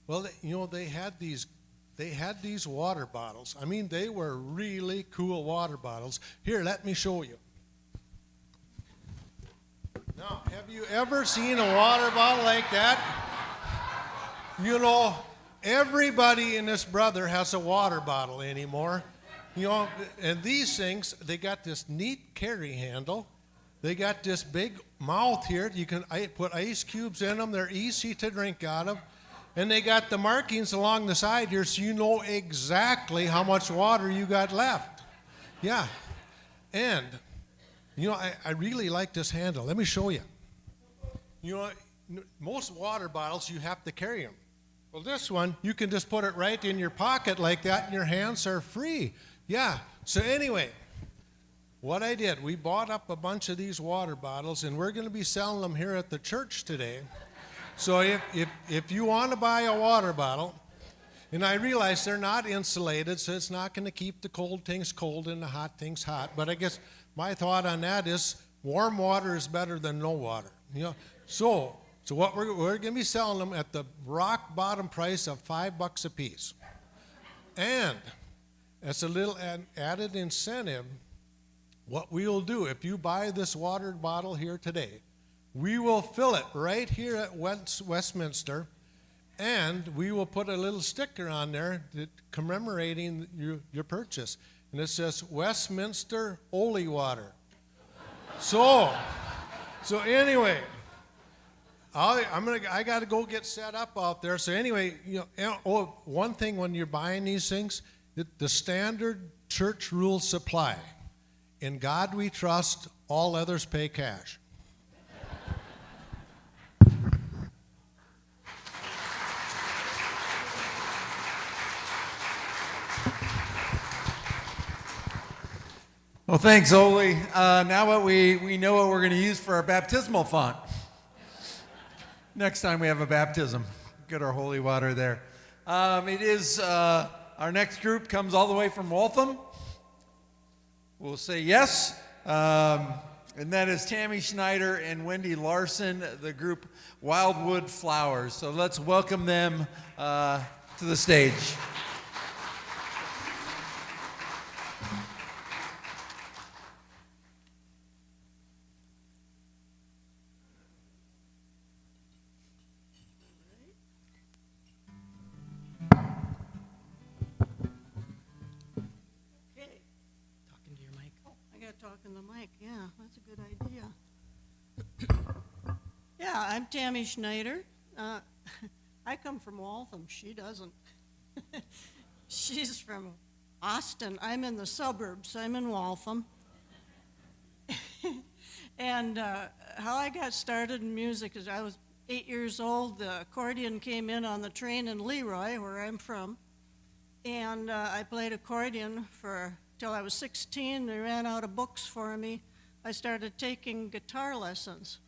Well, they had these water bottles. I mean, they were really cool water bottles. Here, let me show you. Now, have you ever seen a water bottle like that? Everybody in this brother has a water bottle anymore. And these things, they got this neat carry handle. They got this big mouth here. You can put ice cubes in them. They're easy to drink out of. And they got the markings along the side here so you know exactly how much water you got left. Yeah. And, I really like this handle. Let me show you. Most water bottles, you have to carry them. Well, this one, you can just put it right in your pocket like that and your hands are free. Yeah. So anyway, what I did, we bought up a bunch of these water bottles and we're going to be selling them here at the church today. So if you want to buy a water bottle, and I realize they're not insulated, so it's not going to keep the cold things cold and the hot things hot. But I guess my thought on that is warm water is better than no water. So what we're going to be selling them at the rock bottom price of $5 a piece. And as a little added incentive, what we'll do, if you buy this water bottle here today, we will fill it right here at Westminster, and we will put a little sticker on there commemorating your purchase. And it says Westminster Holy Water. So anyway, I got to go get set up out there. So anyway, one thing when you're buying these things, the standard church rules apply. In God we trust, all others pay cash. Well, thanks, Oli. Now what we know what we're going to use for our baptismal font. Next time we have a baptism, get our holy water there. It is, our next group comes all the way from Waltham. We'll say yes. And that is Tammy Schneider and Wendy Larson, the group Wildwood Flowers. So let's welcome them to the stage. talking the mic. Yeah, that's a good idea. Yeah, I'm Tammy Schneider. I come from Waltham. She doesn't. She's from Austin. I'm in the suburbs. I'm in Waltham. And how I got started in music is I was 8 years old. The accordion came in on the train in Leroy, where I'm from. And I played accordion till I was 16. They ran out of books for me. I started taking guitar lessons.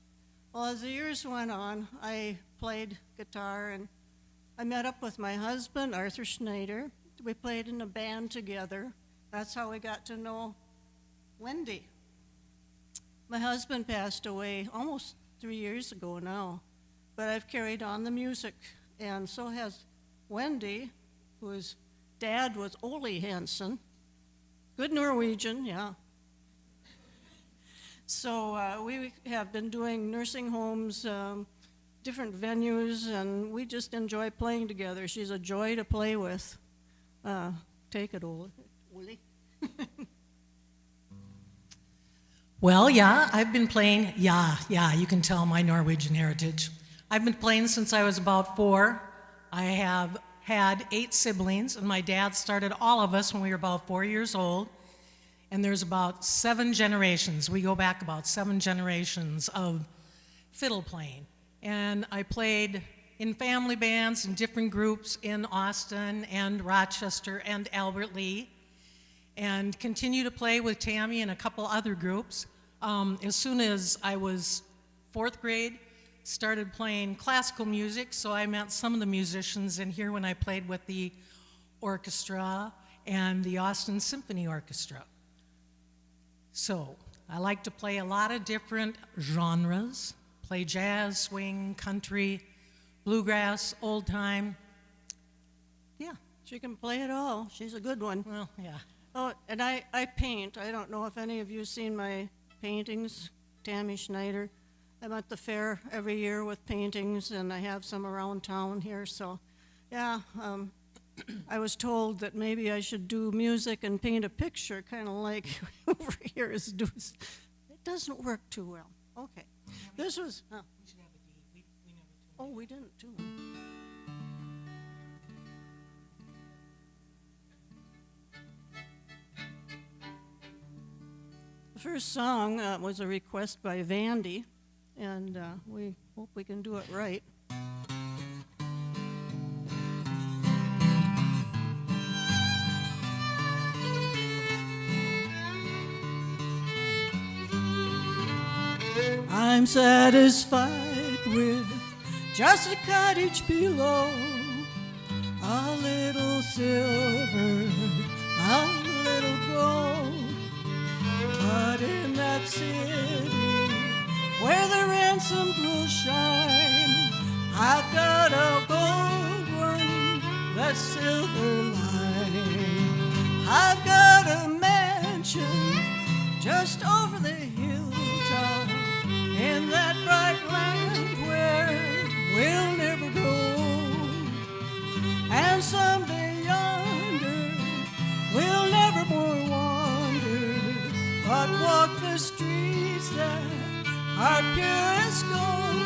Well, as the years went on, I played guitar, and I met up with my husband, Arthur Schneider. We played in a band together. That's how we got to know Wendy. My husband passed away almost 3 years ago now, but I've carried on the music, and so has Wendy, whose dad was Ole Hansen. Good Norwegian, yeah. So we have been doing nursing homes, different venues, and we just enjoy playing together. She's a joy to play with. Take it, Ole. Well, yeah, I've been playing, you can tell my Norwegian heritage. I've been playing since I was about 4. I have had 8 siblings, and my dad started all of us when we were about 4 years old. And there's about 7 generations. We go back about 7 generations of fiddle playing. And I played in family bands and different groups in Austin and Rochester and Albert Lee, and continue to play with Tammy and a couple other groups. As soon as I was 4th grade, started playing classical music, so I met some of the musicians in here when I played with the orchestra and the Austin Symphony Orchestra. So I like to play a lot of different genres, play jazz, swing, country, bluegrass, old time. Yeah. She can play it all. She's a good one. Well, yeah. Oh, and I paint. I don't know if any of you have seen my paintings, Tammy Schneider. I'm at the fair every year with paintings, and I have some around town here. So, yeah, I was told that maybe I should do music and paint a picture, kind of like over here is doing. It doesn't work too well. Okay. This was. Oh, we didn't do one. The first song was a request by Vandy, and we hope we can do it right. I'm satisfied with just a cottage below, a little silver, a little gold. But in that city where the ransomed will shine, I've got a gold one that's silver lined. I've got a mansion just over the hilltop in that bright land where we'll never go. And someday yonder we'll never more wander, but walk the streets that are pure as gold.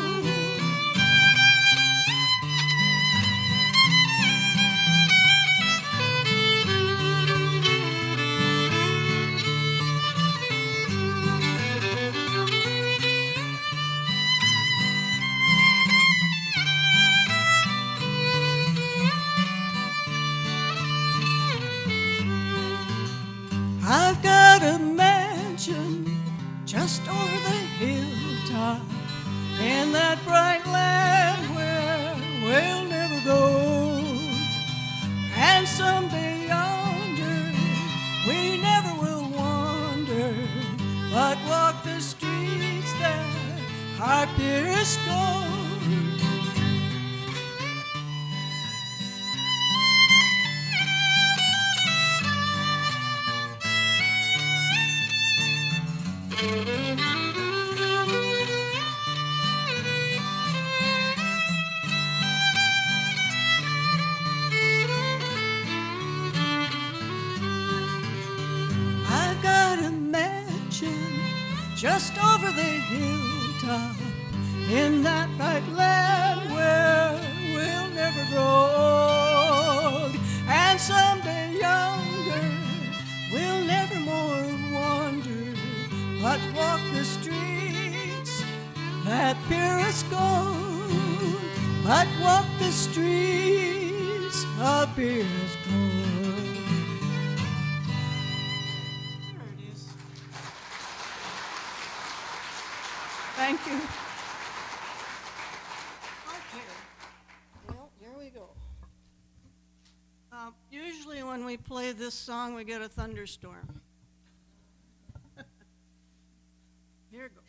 I've got a mansion just over the hilltop in that bright land where we'll never go. And someday yonder we never will wander, but walk the streets that are purest gold. I've got a mansion just over the hilltop, in that bright land where we'll never grow old, and someday younger we'll never more wander, but walk the streets that purest gold, but walk the streets of purest gold. There it is. Thank you. Okay. Well, here we go. Usually when we play this song, we get a thunderstorm. Here it goes.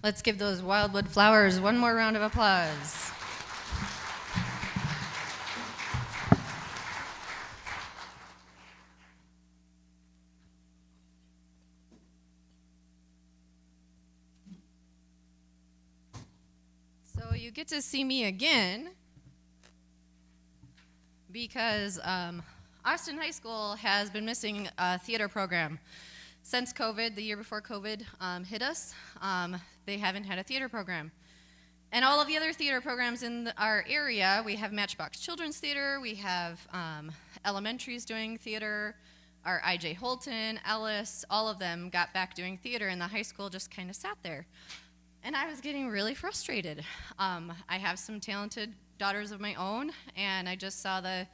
Let's give those Wildwood Flowers one more round of applause. So you get to see me again because Austin High School has been missing a theater program. Since COVID, the year before COVID hit us, they haven't had a theater program. And all of the other theater programs in our area, we have Matchbox Children's Theater, we have elementaries doing theater, our I.J. Holton, Ellis, all of them got back doing theater, and the high school just kind of sat there. And I was getting really frustrated. I have some talented daughters of my own, and I just saw the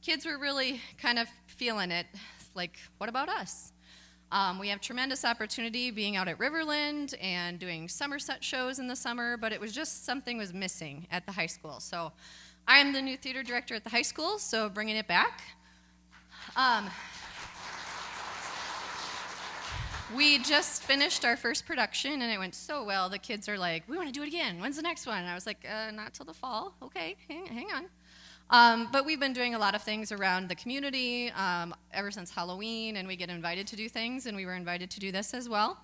kids were really kind of feeling it, like, what about us? We have tremendous opportunity being out at Riverland and doing Somerset shows in the summer, but it was just something was missing at the high school. So I am the new theater director at the high school, so bringing it back. We just finished our first production, and it went so well. The kids are like, we want to do it again. When's the next one? And I was like, not till the fall. Okay, hang But we've been doing a lot of things around the community ever since Halloween, and we get invited to do things, and we were invited to do this as well.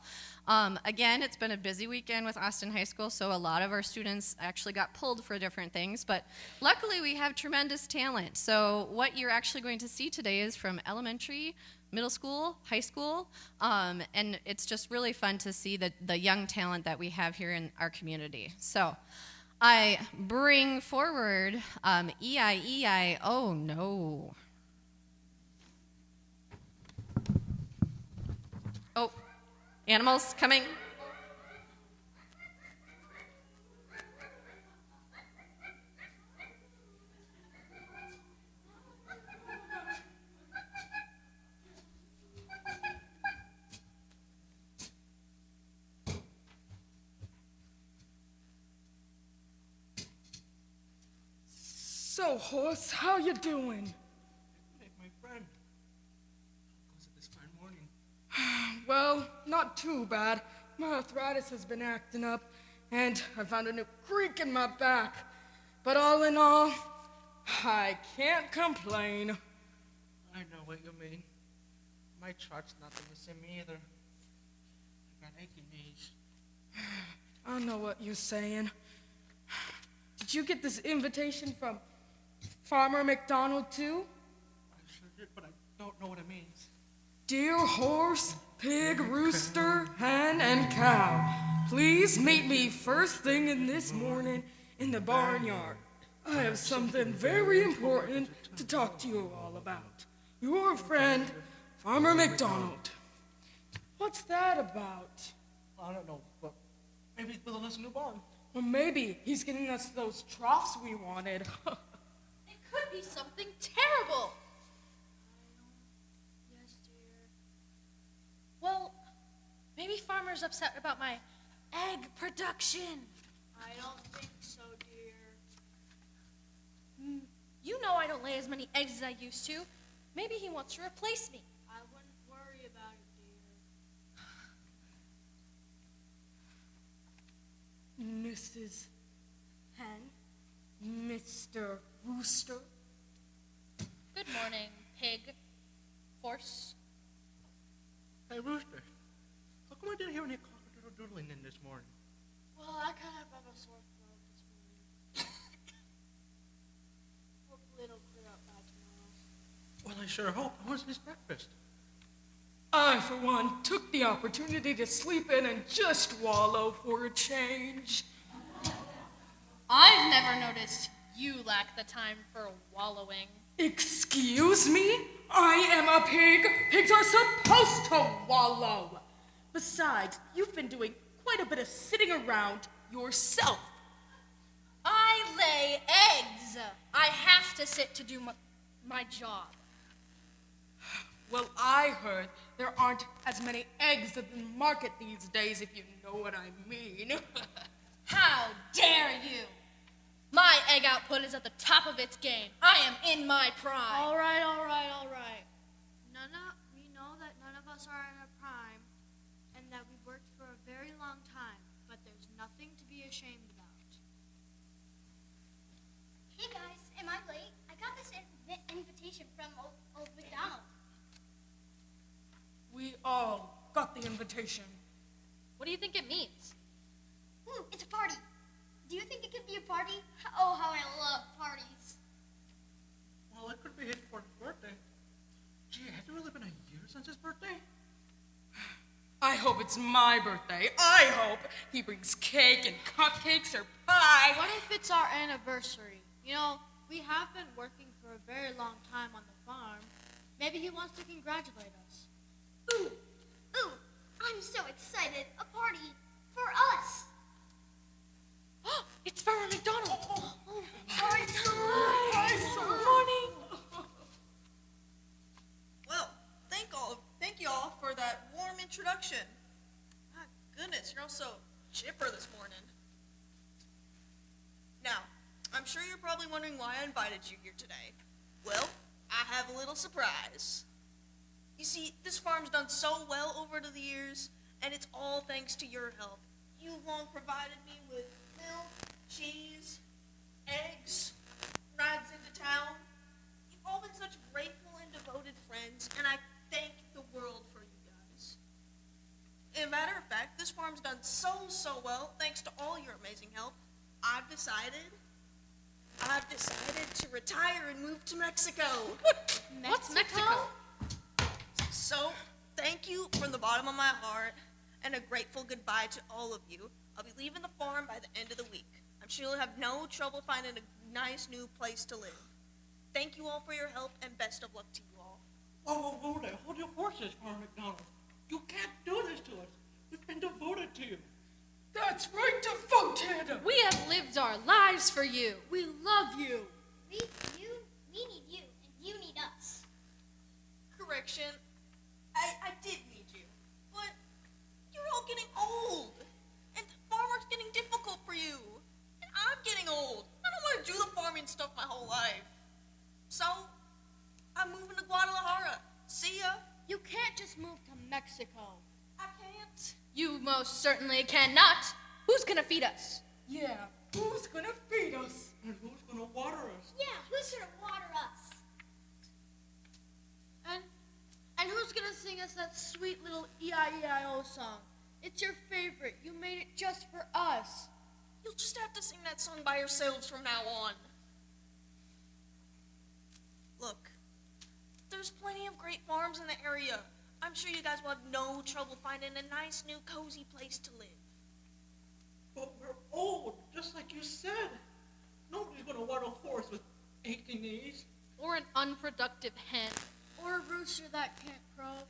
Again, it's been a busy weekend with Austin High School, so a lot of our students actually got pulled for different things, but luckily we have tremendous talent. So what you're actually going to see today is from elementary, middle school, high school, and it's just really fun to see the young talent that we have here in our community. So I bring forward EIEI, oh no. Oh, animals coming. So, horse, how you doing? Hey, my friend. How's it this fine morning? Well, not too bad. My arthritis has been acting up, and I found a new creak in my back. But all in all, I can't complain. I know what you mean. My chart's not the same either. I got achy knees. I know what you're saying. Did you get this invitation from Farmer McDonald, too? I sure did, but I don't know what it means. Dear horse, pig, rooster, hen, and cow, please meet me first thing in this morning in the barnyard. I have something very important to talk to you all about. Your friend, Farmer McDonald. What's that about? I don't know, but maybe he's building us a new barn. Well, maybe he's getting us those troughs we wanted. It could be something terrible. Yes, dear. Well, maybe Farmer's upset about my egg production. I don't think so, dear. You know I don't lay as many eggs as I used to. Maybe he wants to replace me. I wouldn't worry about it, dear. Mrs. Hen, Mr. Rooster. Good morning, pig, horse. Hey, Rooster. How come I didn't hear any cock-a-doodle-doodling in this morning? Well, I kind of have a sore throat this morning. Hopefully it'll clear up by tomorrow. Well, I sure hope. What's his breakfast? I, for one, took the opportunity to sleep in and just wallow for a change. I've never noticed you lack the time for wallowing. Excuse me? I am a pig. Pigs are supposed to wallow. Besides, you've been doing quite a bit of sitting around yourself. I lay eggs. I have to sit to do my job. Well, I heard there aren't as many eggs at the market these days, if you know what I mean. How dare you! My egg output is at the top of its game. I am in my prime. All right. We know that none of us are in our prime, and that we worked for a very long time, but there's nothing to be ashamed about. Hey guys, am I late? I got this invitation from old McDonald. We all got the invitation. What do you think it means? Ooh, it's a party. Do you think it could be a party? Oh, how I love parties. Well, it could be his 40th birthday. Gee, has it really been a year since his birthday? I hope it's my birthday. I hope he brings cake and cupcakes or pie. What if it's our anniversary? You know, we have been working for a very long time on the farm. Maybe he wants to congratulate us. Ooh, I'm so excited. A party for us. It's Farmer McDonald. Hi, sir. Good morning. Well, thank you all for that warm introduction. My goodness, you're all so chipper this morning. Now, I'm sure you're probably wondering why I invited you here today. Well, I have a little surprise. You see, this farm's done so well over the years, and it's all thanks to your help. You've long provided me with milk, cheese, eggs, rides into town, decided? I've decided to retire and move to Mexico. What's Mexico? So, thank you from the bottom of my heart, and a grateful goodbye to all of you. I'll be leaving the farm by the end of the week. I'm sure you'll have no trouble finding a nice new place to live. Thank you all for your help, and best of luck to you all. Whoa there. Hold your horses, Farmer McDonald. You can't do this to us. We've been devoted to you. That's right, devoted. We have lived our lives for you. We love you. We need you, and you need us. Correction, I did need you, but you're all getting old, and farming's getting difficult for you, and I'm getting old. I don't want to do the farming stuff my whole life. So, I'm moving to Guadalajara. See ya. You can't just move to Mexico. I can't. You most certainly cannot. Who's gonna feed us? Yeah, who's gonna feed us? And who's gonna water us? Yeah, who's gonna water us? And who's gonna sing us that sweet little E-I-E-I-O song? It's your favorite. You made it just for us. You'll just have to sing that song by yourselves from now on. Look, there's plenty of great farms in the area. I'm sure you guys will have no trouble finding a nice, new, cozy place to live. But we're old, just like you said. Nobody's gonna water a horse with aching knees. Or an unproductive hen. Or a rooster that can't crow.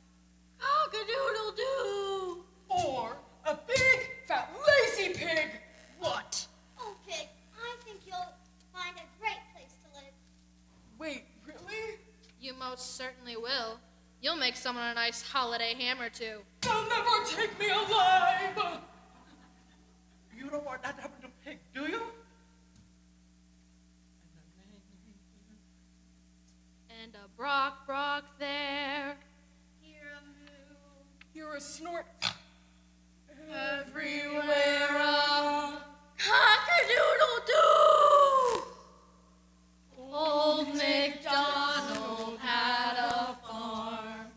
Cock-a-doodle-doo! Or a big, fat, lazy pig. What? Oh, Pig, I think you'll find a great place to live. Wait, really? You most certainly will. You'll make someone a nice holiday ham or two. They'll never take me alive. You don't want that to happen to Pig, do you? And a Brock there. Hear a moo. Hear a snort. Everywhere a cock-a-doodle-doo! Old MacDonald had a farm.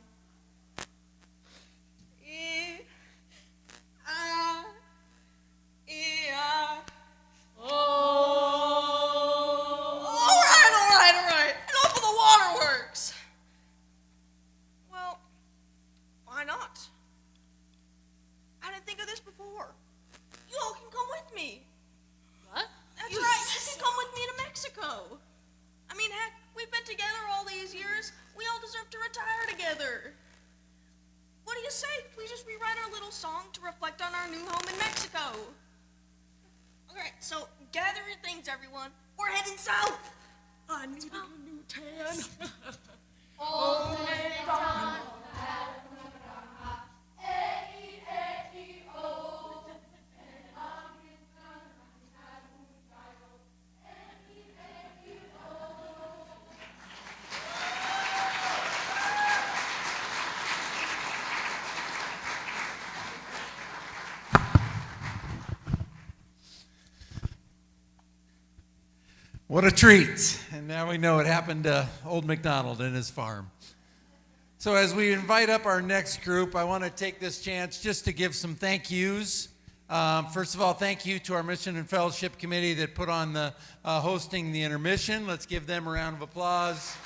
All right. Enough of the waterworks. Well, why not? I didn't think of this before. You all can come with me. What? That's right. You can come with me to Mexico. I mean, heck, we've been together all these years. We all deserve to retire together. What do you say? We just rewrite our little song to reflect on our new home in Mexico. All right, so gather your things, everyone. We're heading south. I need a new tan. Old MacDonald. What a treat. And now we know what happened to Old MacDonald and his farm. So as we invite up our next group, I want to take this chance just to give some thank yous. First of all, thank you to our Mission and Fellowship Committee that put on the hosting the intermission. Let's give them a round of applause.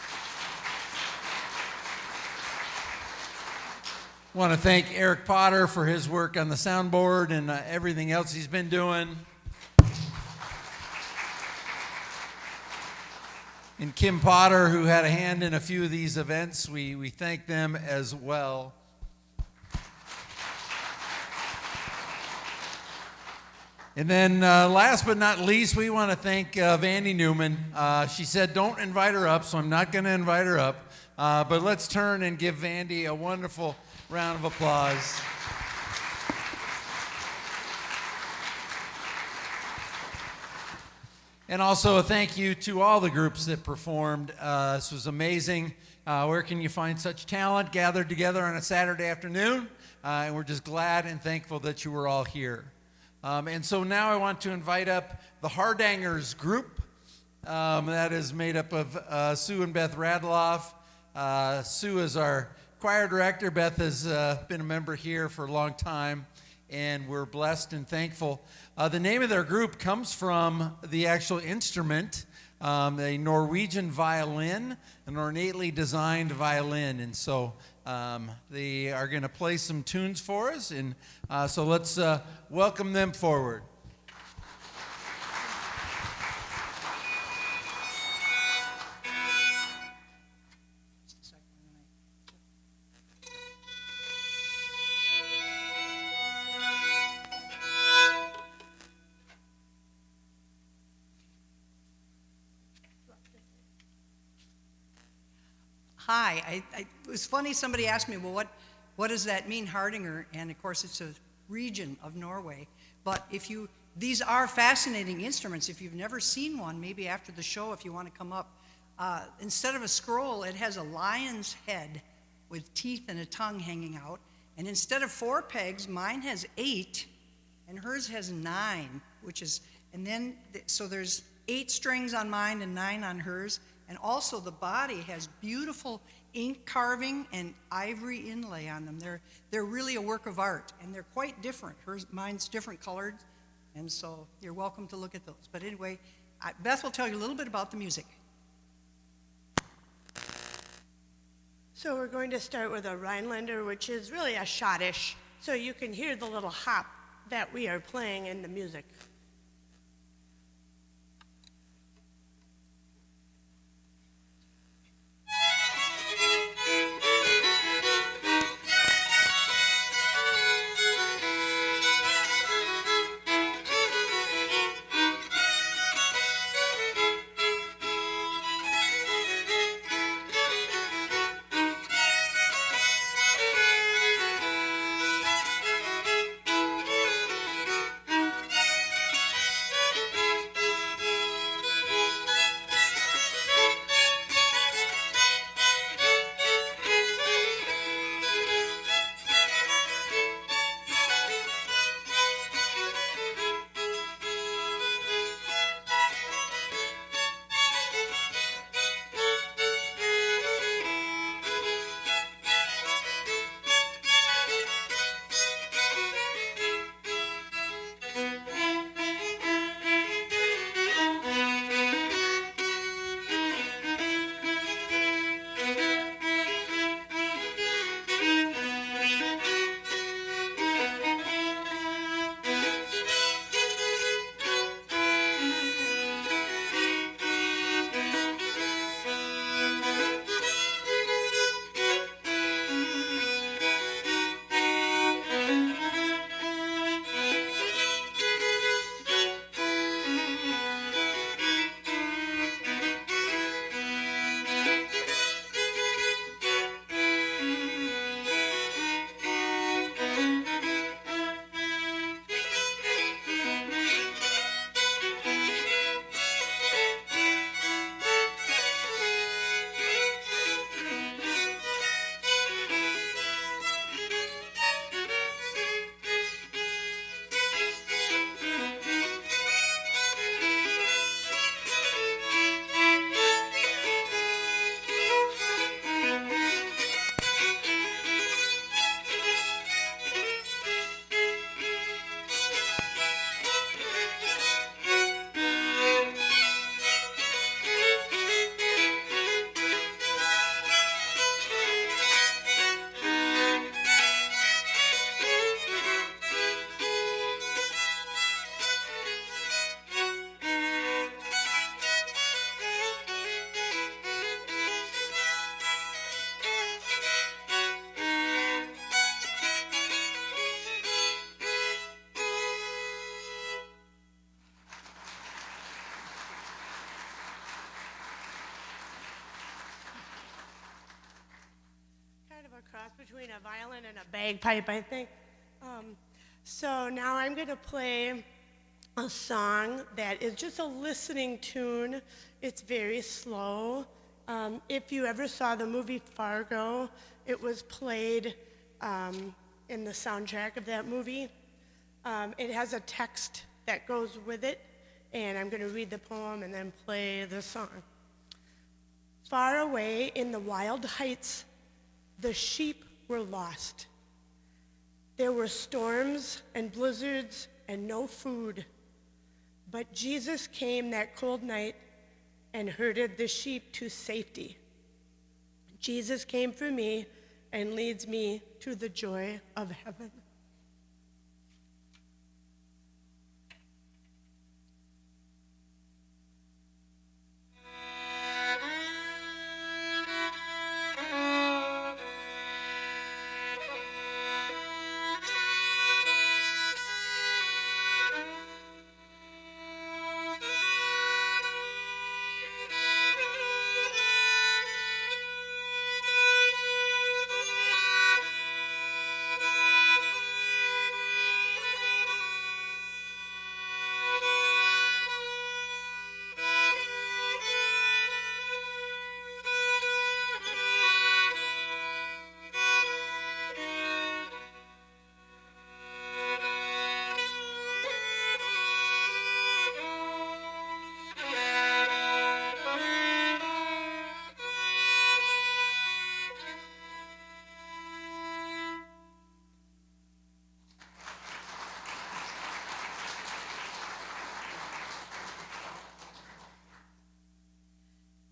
I want to thank Eric Potter for his work on the soundboard and everything else he's been doing. And Kim Potter, who had a hand in a few of these events, we thank them as well. And then last but not least, we want to thank Vandy Newman. She said don't invite her up, so I'm not going to invite her up. But let's turn and give Vandy a wonderful round of applause. And also a thank you to all the groups that performed. This was amazing. Where can you find such talent gathered together on a Saturday afternoon? And we're just glad and thankful that you were all here. And so now I want to invite up the Hardangers group. That is made up of Sue and Beth Radloff. Sue is our choir director. Beth has been a member here for a long time. and we're blessed and thankful. The name of their group comes from the actual instrument, a Norwegian violin, an ornately designed violin. And so they are going to play some tunes for us. And so let's welcome them forward. Hi. It was funny, somebody asked me, well, what does that mean, Hardanger? And of course, it's a region of Norway. But these are fascinating instruments. If you've never seen one, maybe after the show, if you want to come up, instead of a scroll, it has a lion's head with teeth and a tongue hanging out. And instead of 4 pegs, mine has 8, and hers has 9, so there's 8 strings on mine and 9 on hers. And also the body has beautiful ink carving and ivory inlay on them. They're really a work of art, and they're quite different. Mine's different colored, and so you're welcome to look at those. But anyway, Beth will tell you a little bit about the music. So we're going to start with a Rhinelander, which is really a schottisch, so you can hear the little hop that we are playing in the music. A cross between a violin and a bagpipe, I think. So now I'm going to play a song that is just a listening tune. It's very slow. If you ever saw the movie Fargo, it was played in the soundtrack of that movie. It has a text that goes with it, and I'm going to read the poem and then play the song. Far away in the wild heights, the sheep were lost. There were storms and blizzards and no food. But Jesus came that cold night and herded the sheep to safety. Jesus came for me and leads me to the joy of heaven.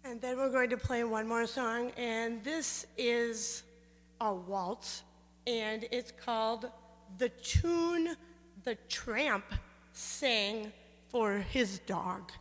And then we're going to play one more song, and this is a waltz, and it's called The Tune the Tramp Sang for His Dog.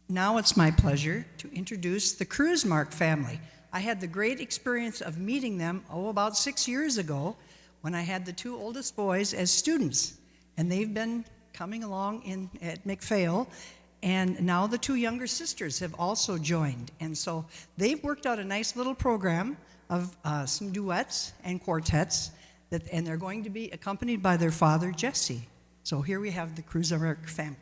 Now it's my pleasure to introduce the Kruzmark family. I had the great experience of meeting them, about 6 years ago, when I had the two oldest boys as students. And they've been coming along at McPhail, and now the two younger sisters have also joined. And so they've worked out a nice little program of some duets and quartets, and they're going to be accompanied by their father, Jesse. So here we have the Kruzmark family.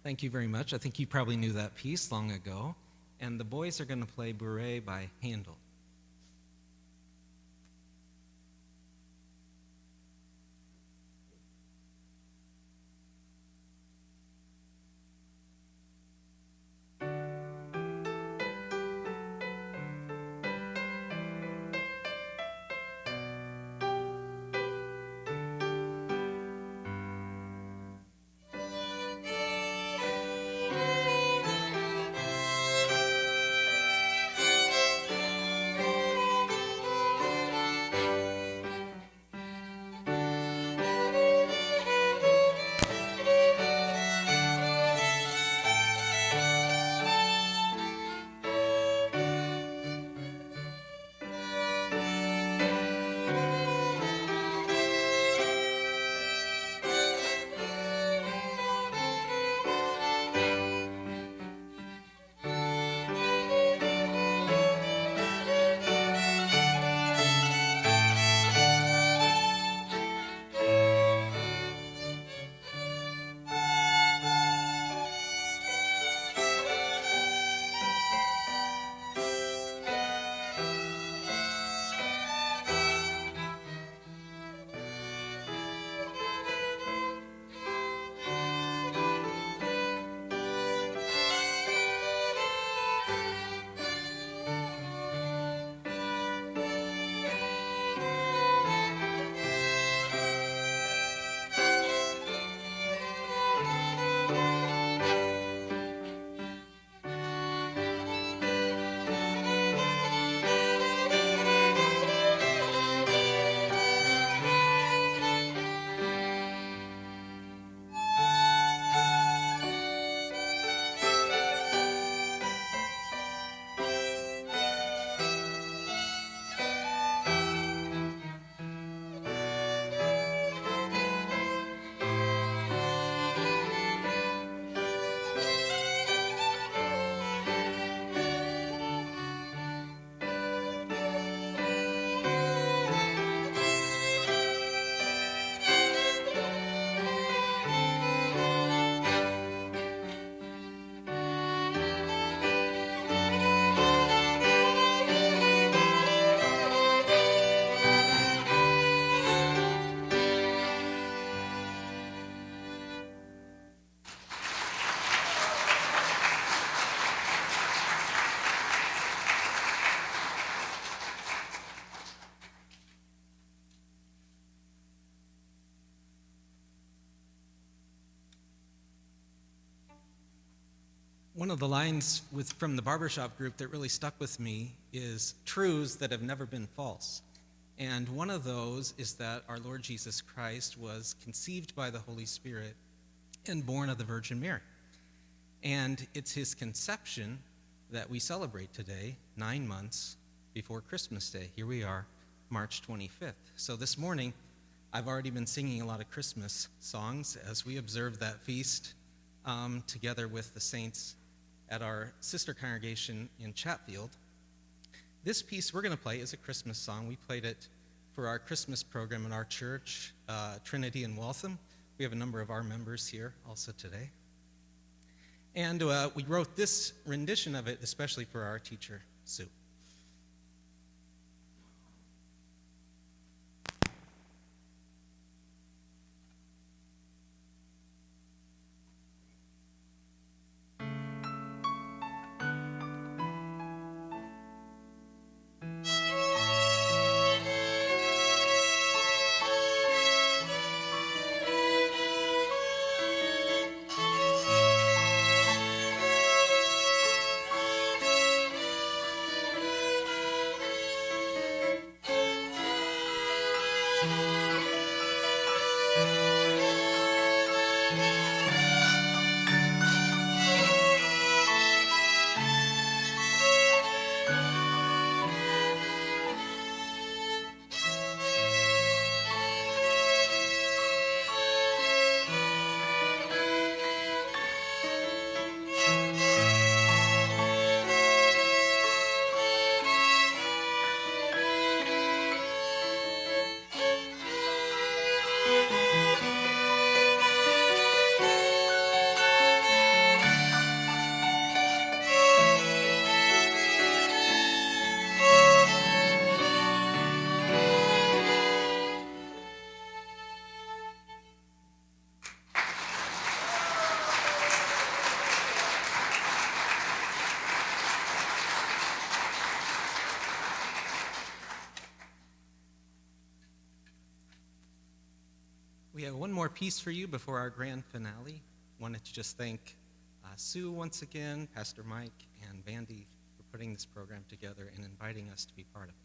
Thank you very much. I think you probably knew that piece long ago. And the boys are going to play Bourrée by Handel. One of the lines from the barbershop group that really stuck with me is truths that have never been false. And one of those is that our Lord Jesus Christ was conceived by the Holy Spirit and born of the Virgin Mary. And it's his conception that we celebrate today, 9 months before Christmas Day. Here we are, March 25th. So this morning, I've already been singing a lot of Christmas songs as we observe that feast together with the saints at our sister congregation in Chatfield. This piece we're going to play is a Christmas song. We played it for our Christmas program in our church, Trinity in Waltham. We have a number of our members here also today. And we wrote this rendition of it especially for our teacher, Sue. We have one more piece for you before our grand finale. Wanted to just thank Sue once again, Pastor Mike, and Vandy for putting this program together and inviting us to be part of it.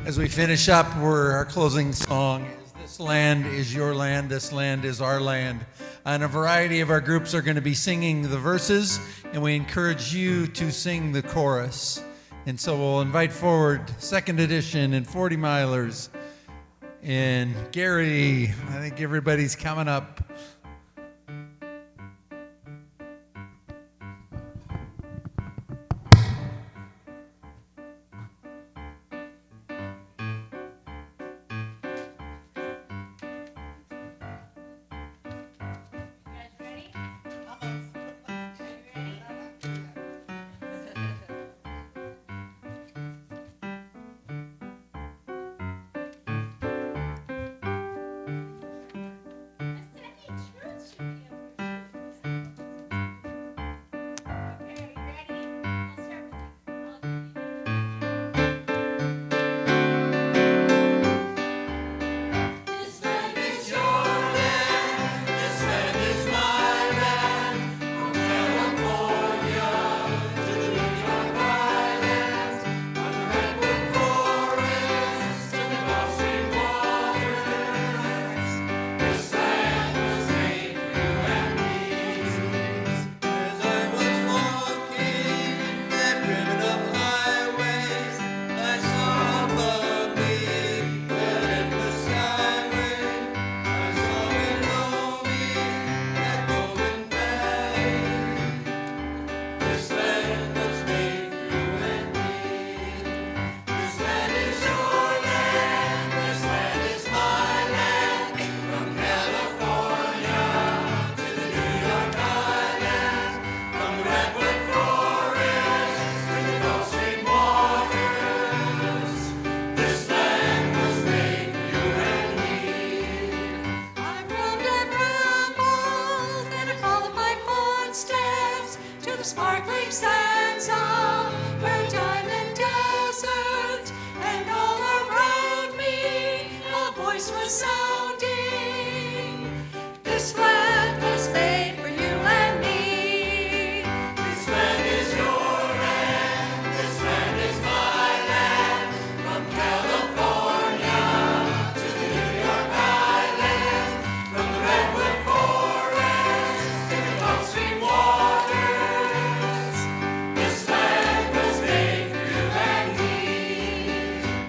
As we finish up, our closing song is This Land is Your Land, This Land is Our Land. And a variety of our groups are going to be singing the verses, and we encourage you to sing the chorus. And so we'll invite forward Second Edition and 40 Milers and Gary. I think everybody's coming up.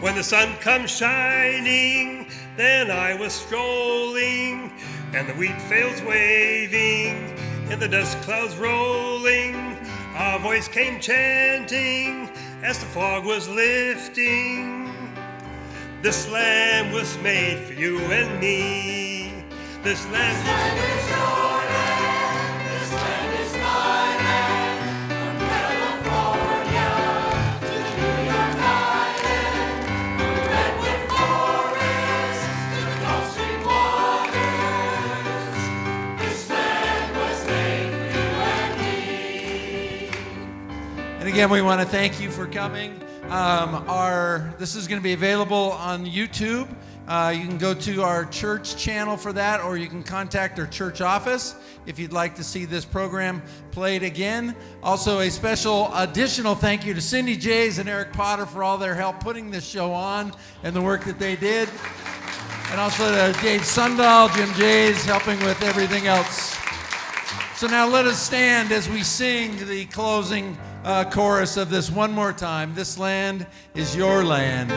When the sun comes shining, then I was strolling, and the wheat fields waving, and the dust clouds rolling. A voice came chanting as the fog was lifting. This land was made for you and me. This land is your land. This land is my land. From California And again, we want to thank you for coming. This is going to be available on YouTube. You can go to our church channel for that, or you can contact our church office if you'd like to see this program played again. Also, a special additional thank you to Cindy Jays and Eric Potter for all their help putting this show on and the work that they did. And also to Dave Sundahl, Jim Jays, helping with everything else. So now let us stand as we sing the closing chorus of this one more time. This land is your land.